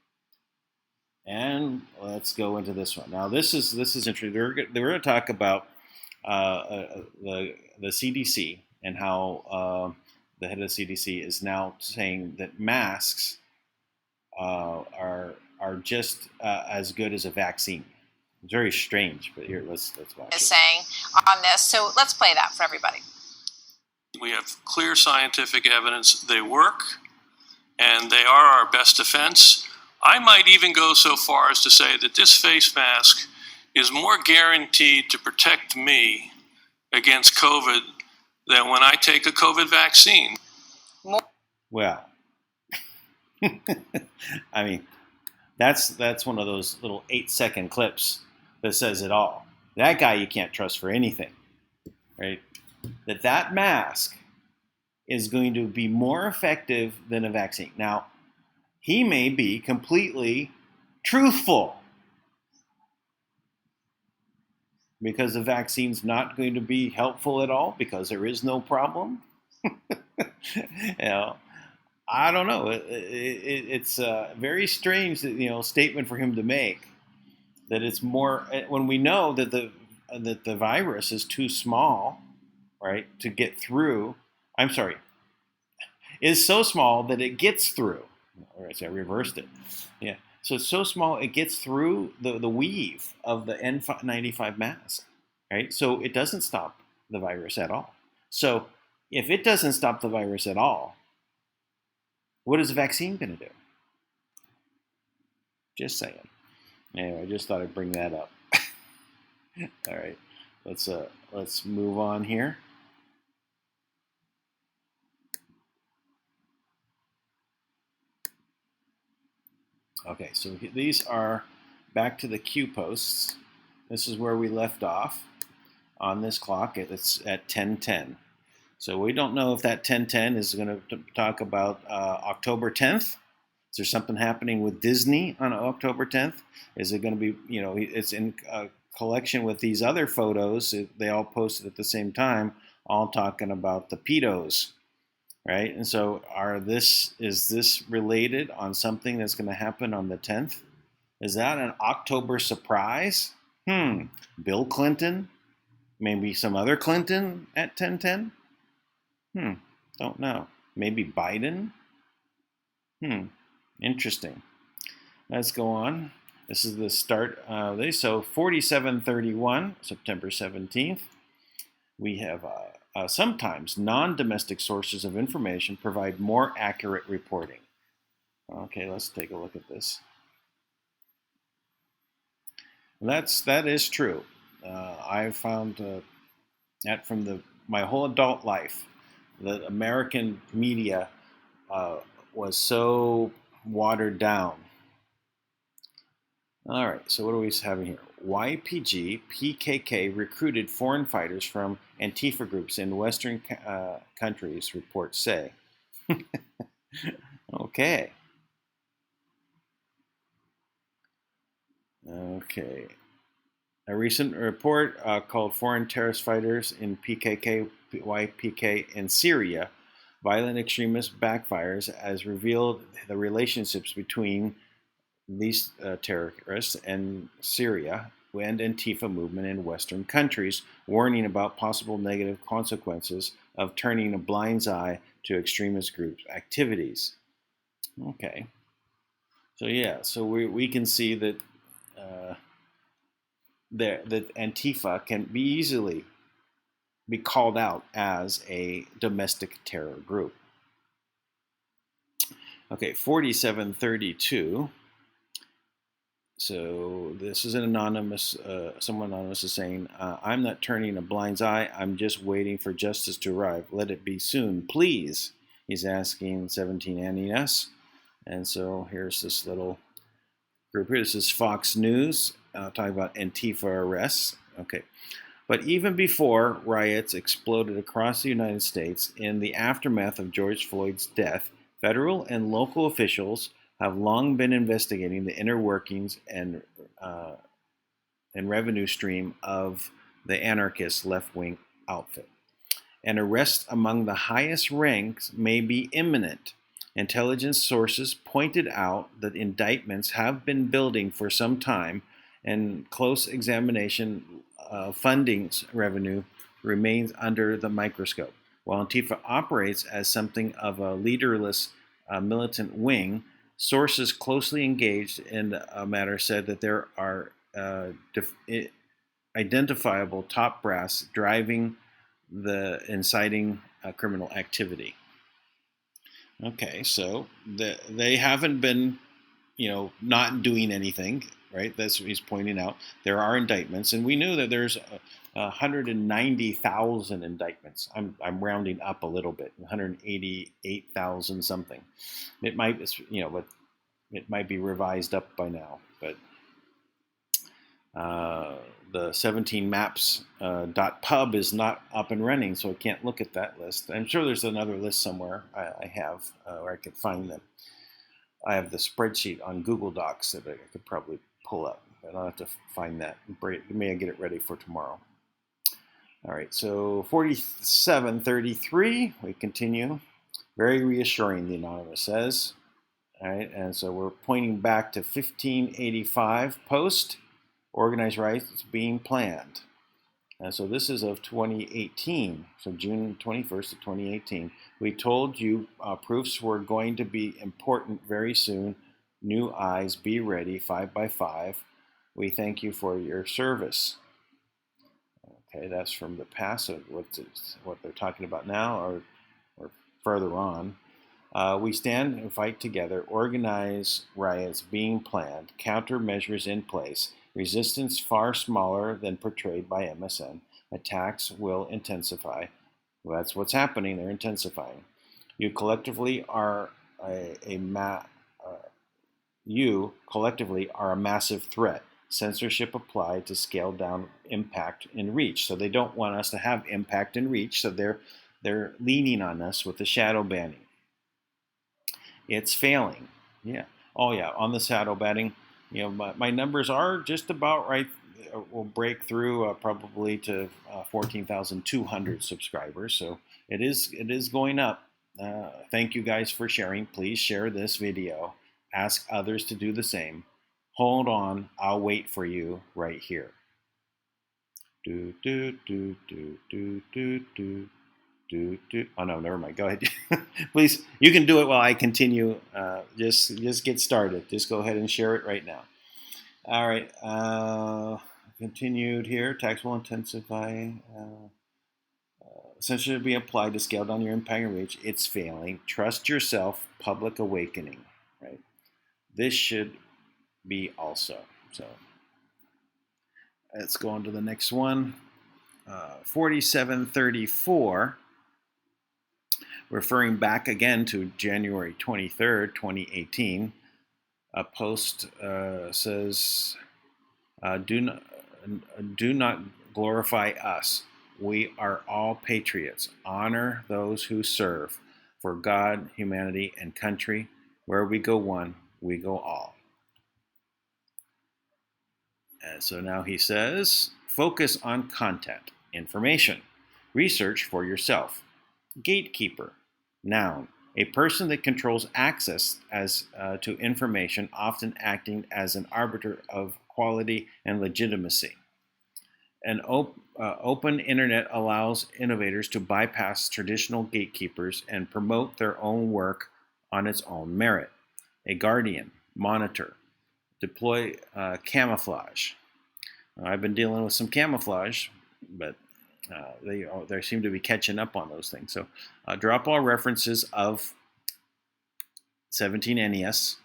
And let's go into this one. Now, this is interesting. We're going to talk about the CDC and how the head of the CDC is now saying that masks are just as good as a vaccine. It's very strange, but here, let's watch it. Saying on this, so let's play that for everybody. We have clear scientific evidence they work, and they are our best defense. I might even go so far as to say that this face mask is more guaranteed to protect me against COVID than when I take a COVID vaccine. Well, I mean, that's one of those little 8-second clips that says it all. That guy you can't trust for anything, right? that that mask is going to be more effective than a vaccine. Now, he may be completely truthful because the vaccine's not going to be helpful at all because there is no problem. I don't know. It's a very strange, statement for him to make. That it's more when we know that the virus is too small, right, to get through. I'm sorry, is so small that it gets through. All right, so I reversed it. Yeah, so it's so small it gets through the weave of the N95 mask, right? So it doesn't stop the virus at all. So if it doesn't stop the virus at all, what is the vaccine going to do? Just saying. Anyway, I just thought I'd bring that up. All right, let's move on here. Okay, so these are back to the Q posts. This is where we left off on this clock. It's at 10:10. So we don't know if that 10:10 is going to talk about October 10th. Is there something happening with Disney on October 10th? Is it going to be, it's in collection with these other photos. They all posted at the same time, all talking about the pedos, right? And so is this related on something that's going to happen on the 10th? Is that an October surprise? Bill Clinton? Maybe some other Clinton at 10:10? Don't know. Maybe Biden? Interesting. Let's go on. This is the start. So 4731, September 17th. We have sometimes non-domestic sources of information provide more accurate reporting. Okay, let's take a look at this. That is true. I found that from my whole adult life, the American media was so watered down. All right, so what are we having here? YPG, PKK recruited foreign fighters from Antifa groups in Western countries, reports say. Okay. Okay. A recent report called Foreign Terrorist Fighters in PKK, YPK in Syria, Violent Extremist Backfires, has revealed the relationships between these terrorists and Syria and Antifa movement in Western countries, warning about possible negative consequences of turning a blind eye to extremist groups' activities. Okay. So yeah, so we can see that that Antifa can be easily be called out as a domestic terror group. Okay, 4732. So this is an anonymous, someone anonymous is saying, I'm not turning a blind eye, I'm just waiting for justice to arrive. Let it be soon, please. He's asking 17 NES. And so here's this little group here. This is Fox News, talking about Antifa arrests. Okay. But even before riots exploded across the United States in the aftermath of George Floyd's death, federal and local officials have long been investigating the inner workings and revenue stream of the anarchist left-wing outfit. An arrest among the highest ranks may be imminent. Intelligence sources pointed out that indictments have been building for some time, and close examination of funding revenue remains under the microscope. While Antifa operates as something of a leaderless militant wing, sources closely engaged in the matter said that there are identifiable top brass driving the inciting criminal activity. Okay, so they haven't been, not doing anything, right? That's what he's pointing out. There are indictments, and we knew that there's 190,000 indictments. I'm rounding up a little bit, 188,000 something. It might, but it might be revised up by now. But the 17maps.pub is not up and running, so I can't look at that list. I'm sure there's another list somewhere I have where I could find them. I have the spreadsheet on Google Docs that I could probably pull up, but I'll have to find that. May I get it ready for tomorrow. All right, so 4733, we continue. Very reassuring, the anonymous says. All right, and so we're pointing back to 1585 post, organized rights being planned. And so this is of 2018, so June 21st of 2018. We told you proofs were going to be important very soon. New eyes, be ready, 5 by 5. We thank you for your service. Okay, that's from the past, what they're talking about now, or further on. We stand and fight together, organize riots being planned, countermeasures in place, resistance far smaller than portrayed by MSN. Attacks will intensify. Well, that's what's happening, they're intensifying. You collectively are a massive threat. Censorship applied to scale down impact and reach. So they don't want us to have impact and reach, so they're leaning on us with the shadow banning. It's failing. Yeah. Oh yeah, on the shadow banning, you know, my numbers are just about right. We'll break through probably to 14,200 subscribers. So it is going up. Thank you guys for sharing. Please share this video. Ask others to do the same. Hold on, I'll wait for you right here. Do do do do do do do. Oh no, never mind. Go ahead. Please, you can do it while I continue. Just get started. Just go ahead and share it right now. All right. Continued here. Tax will intensify. Censorship be applied to scale down your impact and reach. It's failing. Trust yourself. Public awakening. Right. This should be also. So let's go on to the next one. 4734. Referring back again to January 23rd, 2018, a post says, do not glorify us. We are all patriots. Honor those who serve for God, humanity, and country. Where we go one, we go all. And so now he says, focus on content, information, research for yourself. Gatekeeper. Noun, a person that controls access to information, often acting as an arbiter of quality and legitimacy. An open internet allows innovators to bypass traditional gatekeepers and promote their own work on its own merit. A guardian, monitor, deploy camouflage. I've been dealing with some camouflage, but they seem to be catching up on those things. So drop all references of 17NES,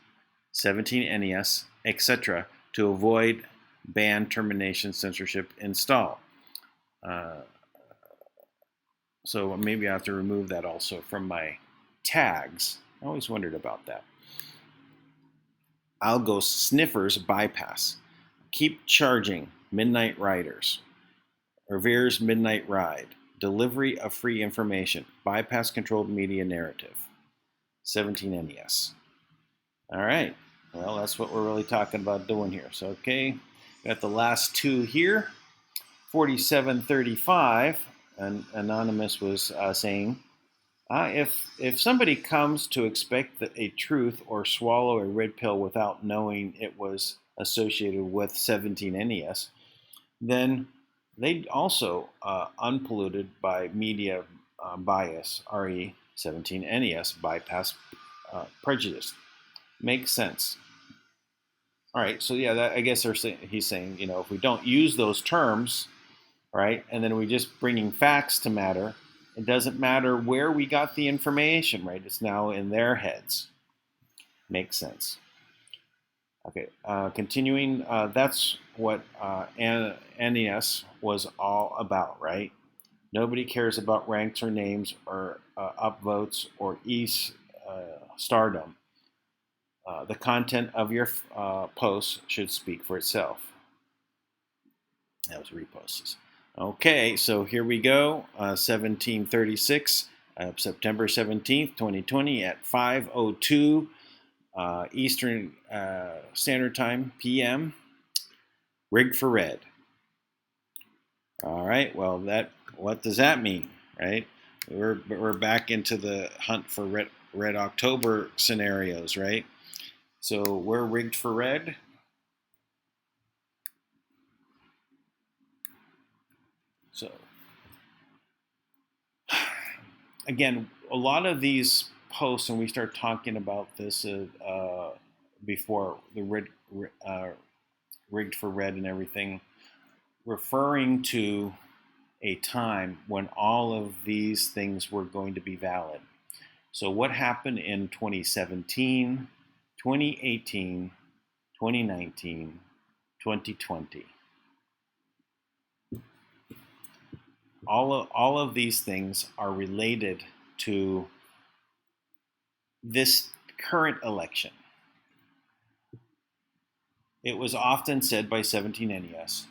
17NES, etc. to avoid ban, termination, censorship, install. So maybe I have to remove that also from my tags. I always wondered about that. Algo sniffers bypass. Keep charging. Midnight riders. Revere's Midnight Ride, delivery of free information, bypass controlled media narrative, 17NES. All right, well, that's what we're really talking about doing here. So, okay, got the last two here. 4735, an anonymous was saying, if somebody comes to expect a truth or swallow a red pill without knowing it was associated with 17NES, then they also unpolluted by media bias, RE 17NES, bypass prejudice. Makes sense. All right, so yeah, I guess he's saying, you know, if we don't use those terms, right, and then we just bringing facts to matter, it doesn't matter where we got the information, right? It's now in their heads. Makes sense. Okay, continuing, that's what NES was all about, right? Nobody cares about ranks or names or upvotes or stardom. The content of your posts should speak for itself. That was reposts. Okay, so here we go. 1736, September 17th, 2020 at 5:02 Eastern Standard Time PM. Rigged for red. All right. Well, what does that mean, right? We're back into the hunt for red October scenarios, right? So we're rigged for red. So again, a lot of these posts, and we start talking about this before the rigged for red and everything, referring to a time when all of these things were going to be valid. So what happened in 2017, 2018, 2019, 2020? All of these things are related to this current election. It was often said by 17NES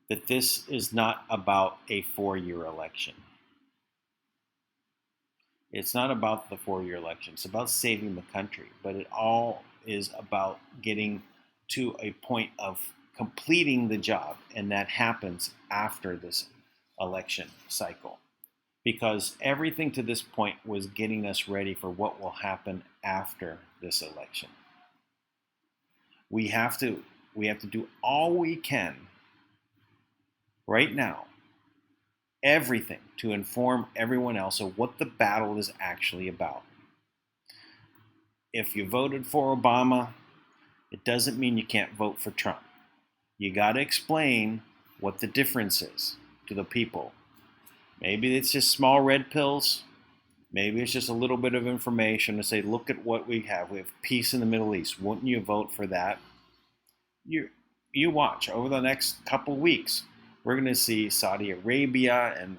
that this is not about a 4-year election. It's not about the 4-year election. It's about saving the country. But it all is about getting to a point of completing the job. And that happens after this election cycle. Because everything to this point was getting us ready for what will happen after this election. We have to do all we can right now, everything, to inform everyone else of what the battle is actually about. If you voted for Obama, it doesn't mean you can't vote for Trump. You got to explain what the difference is to the people. Maybe it's just small red pills. Maybe it's just a little bit of information to say, look at what we have. We have peace in the Middle East. Wouldn't you vote for that? You watch over the next couple weeks. We're going to see Saudi Arabia and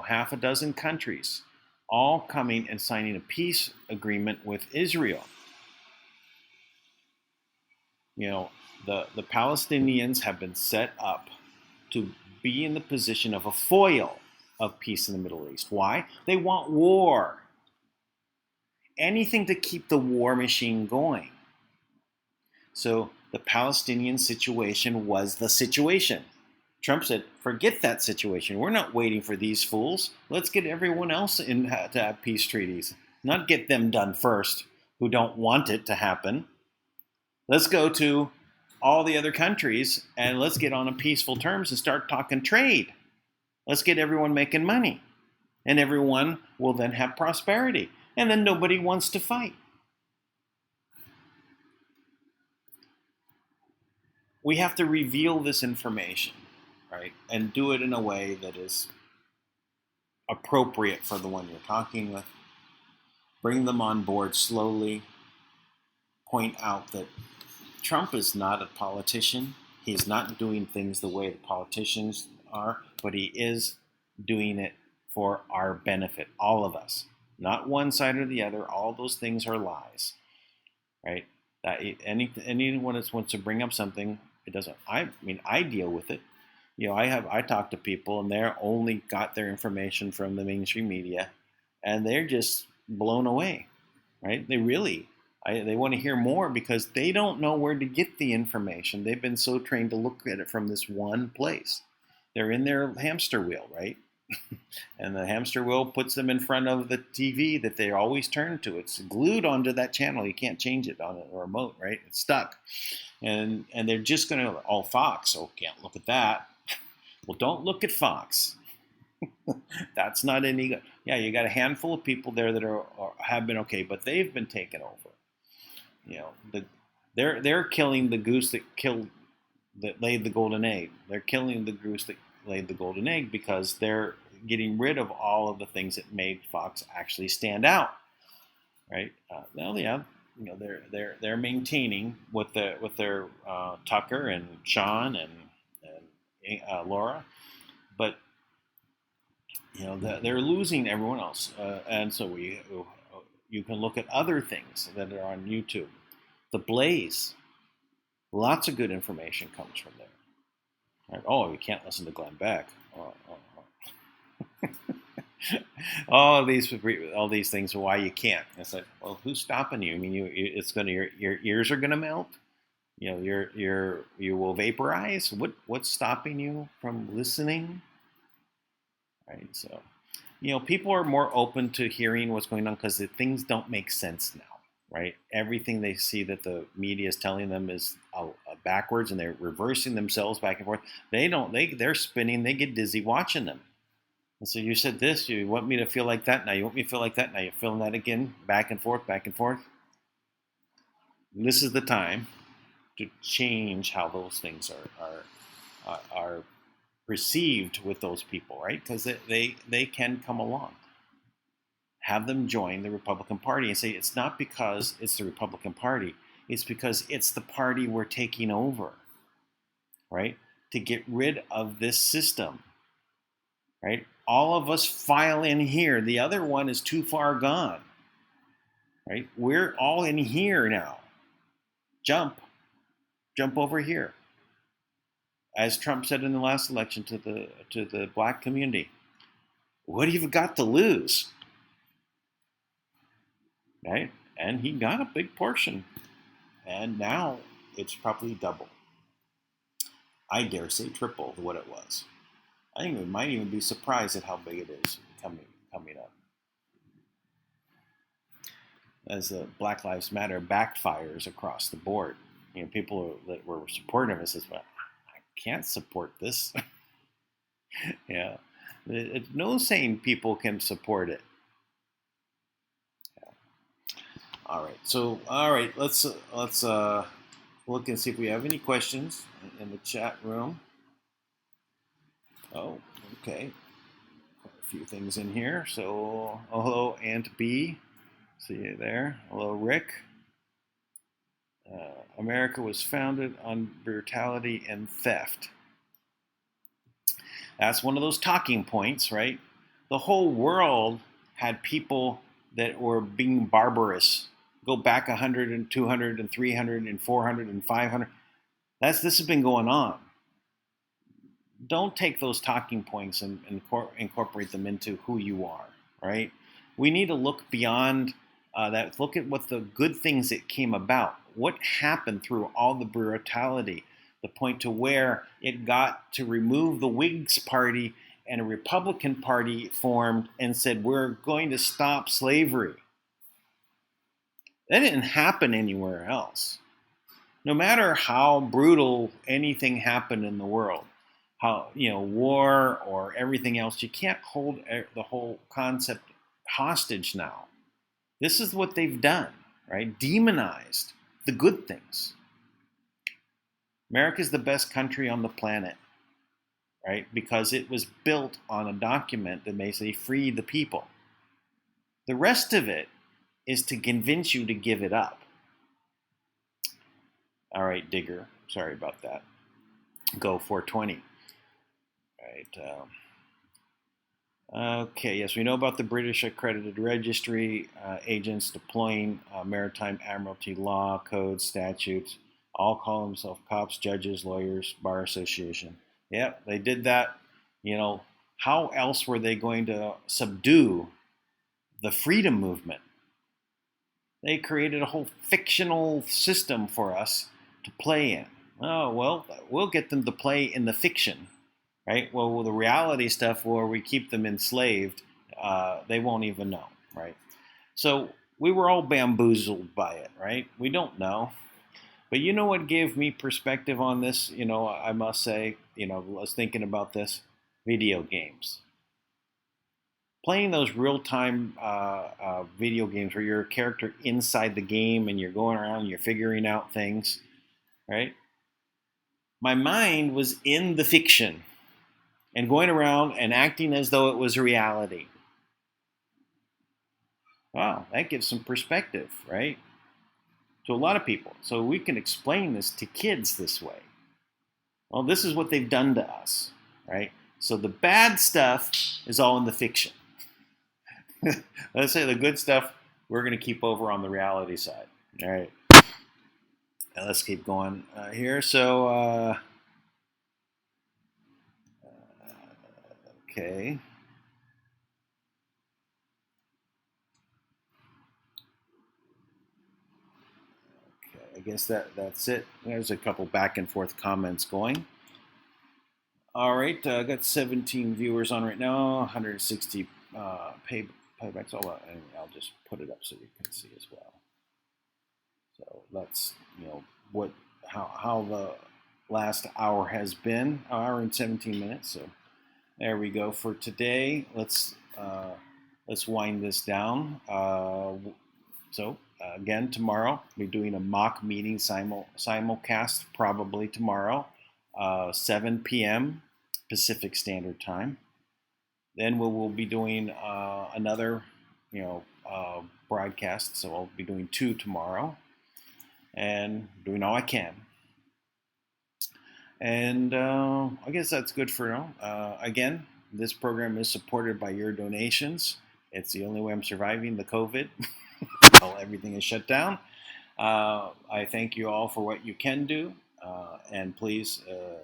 half a dozen countries all coming and signing a peace agreement with Israel. The Palestinians have been set up to be in the position of a foil of peace in the Middle East. Why? They want war. Anything to keep the war machine going. So the Palestinian situation was the situation. Trump said, forget that situation. We're not waiting for these fools. Let's get everyone else in to have peace treaties. Not get them done first who don't want it to happen. Let's go to all the other countries and let's get on a peaceful terms and start talking trade. Let's get everyone making money. And everyone will then have prosperity. And then nobody wants to fight. We have to reveal this information, right? And do it in a way that is appropriate for the one you're talking with. Bring them on board slowly. Point out that Trump is not a politician. He's not doing things the way the politicians are, but he is doing it for our benefit, all of us. Not one side or the other. All those things are lies, right? That anyone that wants to bring up something, it doesn't. I deal with it. I talk to people, and they're only got their information from the mainstream media, and they're just blown away, right? They want to hear more because they don't know where to get the information. They've been so trained to look at it from this one place. They're in their hamster wheel, right? And the hamster wheel puts them in front of the TV that they always turn to. It's glued onto that channel. You can't change it on a remote, right? It's stuck. And they're just going to, Fox, can't look at that. Well, don't look at Fox. That's not any good. Yeah, you got a handful of people there that have been okay, but they've been taken over. They're killing the goose that laid the golden egg. They're killing the goose that laid the golden egg because they're getting rid of all of the things that made Fox actually stand out, right? They're maintaining with their Tucker and Sean and Laura, but they're losing everyone else, and so you can look at other things that are on YouTube. The Blaze, lots of good information comes from there. Right? Oh, you can't listen to Glenn Beck. All these things. Why you can't? It's like, well, who's stopping you? I mean, it's gonna your ears are gonna melt. You know, you will vaporize. What's stopping you from listening? Right. So, you know, people are more open to hearing what's going on because things don't make sense now. Right. Everything they see that the media is telling them is backwards, and they're reversing themselves back and forth. They're spinning. They get dizzy watching them. And so you said this, you want me to feel like that, now you want me to feel like that, now you're feeling that again, back and forth, back and forth. And this is the time to change how those things are perceived with those people, right? Because they can come along. Have them join the Republican Party and say it's not because it's the Republican Party, it's because it's the party we're taking over, right? To get rid of this system, right? All of us file in here. The other one is too far gone, right? We're all in here now. Jump over here. As Trump said in the last election to the black community, what have you got to lose? Right? And he got a big portion. And now it's probably double. I dare say triple what it was. I think we might even be surprised at how big it is coming up. As the Black Lives Matter backfires across the board, you know, people that were supporting him says, "Well, I can't support this." Yeah, it's no sane people can support it. Yeah. All right, let's look and see if we have any questions in the chat room. Oh, okay. Quite a few things in here. So, hello, Aunt B. See you there. Hello, Rick. America was founded on brutality and theft. That's one of those talking points, right? The whole world had people that were being barbarous. Go back 100 and 200 and 300 and 400 and 500. This has been going on. Don't take those talking points and incorporate them into who you are, right? We need to look beyond that. Look at what the good things that came about. What happened through all the brutality, the point to where it got to remove the Whigs Party and a Republican Party formed and said, we're going to stop slavery. That didn't happen anywhere else. No matter how brutal anything happened in the world, how, you know, war or everything else, you can't hold the whole concept hostage now. This is what they've done, right? Demonized the good things. America's the best country on the planet, right? Because it was built on a document that may say free the people. The rest of it is to convince you to give it up. All right, Digger, sorry about that. Go 420. Right. Okay, yes, we know about the British accredited registry agents deploying maritime admiralty law, codes, statutes. All call themselves cops, judges, lawyers, bar association. Yep, they did that. You know, how else were they going to subdue the freedom movement? They created a whole fictional system for us to play in. Oh, well, we'll get them to play in the fiction. Right? Well, the reality stuff where we keep them enslaved, they won't even know, right? So we were all bamboozled by it, right? We don't know. But you know what gave me perspective on this? You know, I must say, you know, I was thinking about this, video games. Playing those real-time video games where you're a character inside the game and you're going around and you're figuring out things, right? My mind was in the fiction and going around and acting as though it was reality. Wow, that gives some perspective, right? To a lot of people. So we can explain this to kids this way. Well, this is what they've done to us, right? So the bad stuff is all in the fiction. Let's say the good stuff we're going to keep over on the reality side. All right. Now let's keep going here. So, Okay. I guess that's it. There's a couple back and forth comments going. All right, I got 17 viewers on right now, 160 paybacks. I'll just put it up so you can see as well. So let's, how the last hour has been, hour and 17 minutes. So there we go for today. Let's wind this down. Again, tomorrow we're doing a mock meeting simulcast probably tomorrow, 7 p.m. Pacific Standard Time. Then we will be doing another, broadcast. So I'll be doing 2 tomorrow, and doing all I can. And I guess that's good for now. Again, this program is supported by your donations. It's the only way I'm surviving the COVID. While everything is shut down. I thank you all for what you can do, and please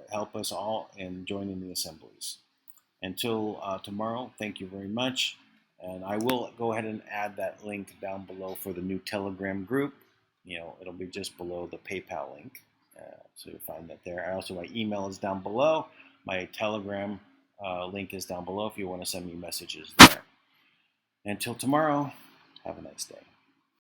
help us all in joining the assemblies. Until tomorrow, thank you very much, and I will go ahead and add that link down below for the new Telegram group. It'll be just below the PayPal link, so you'll find that there. Also, my email is down below. My Telegram link is down below if you want to send me messages there. Until tomorrow, have a nice day.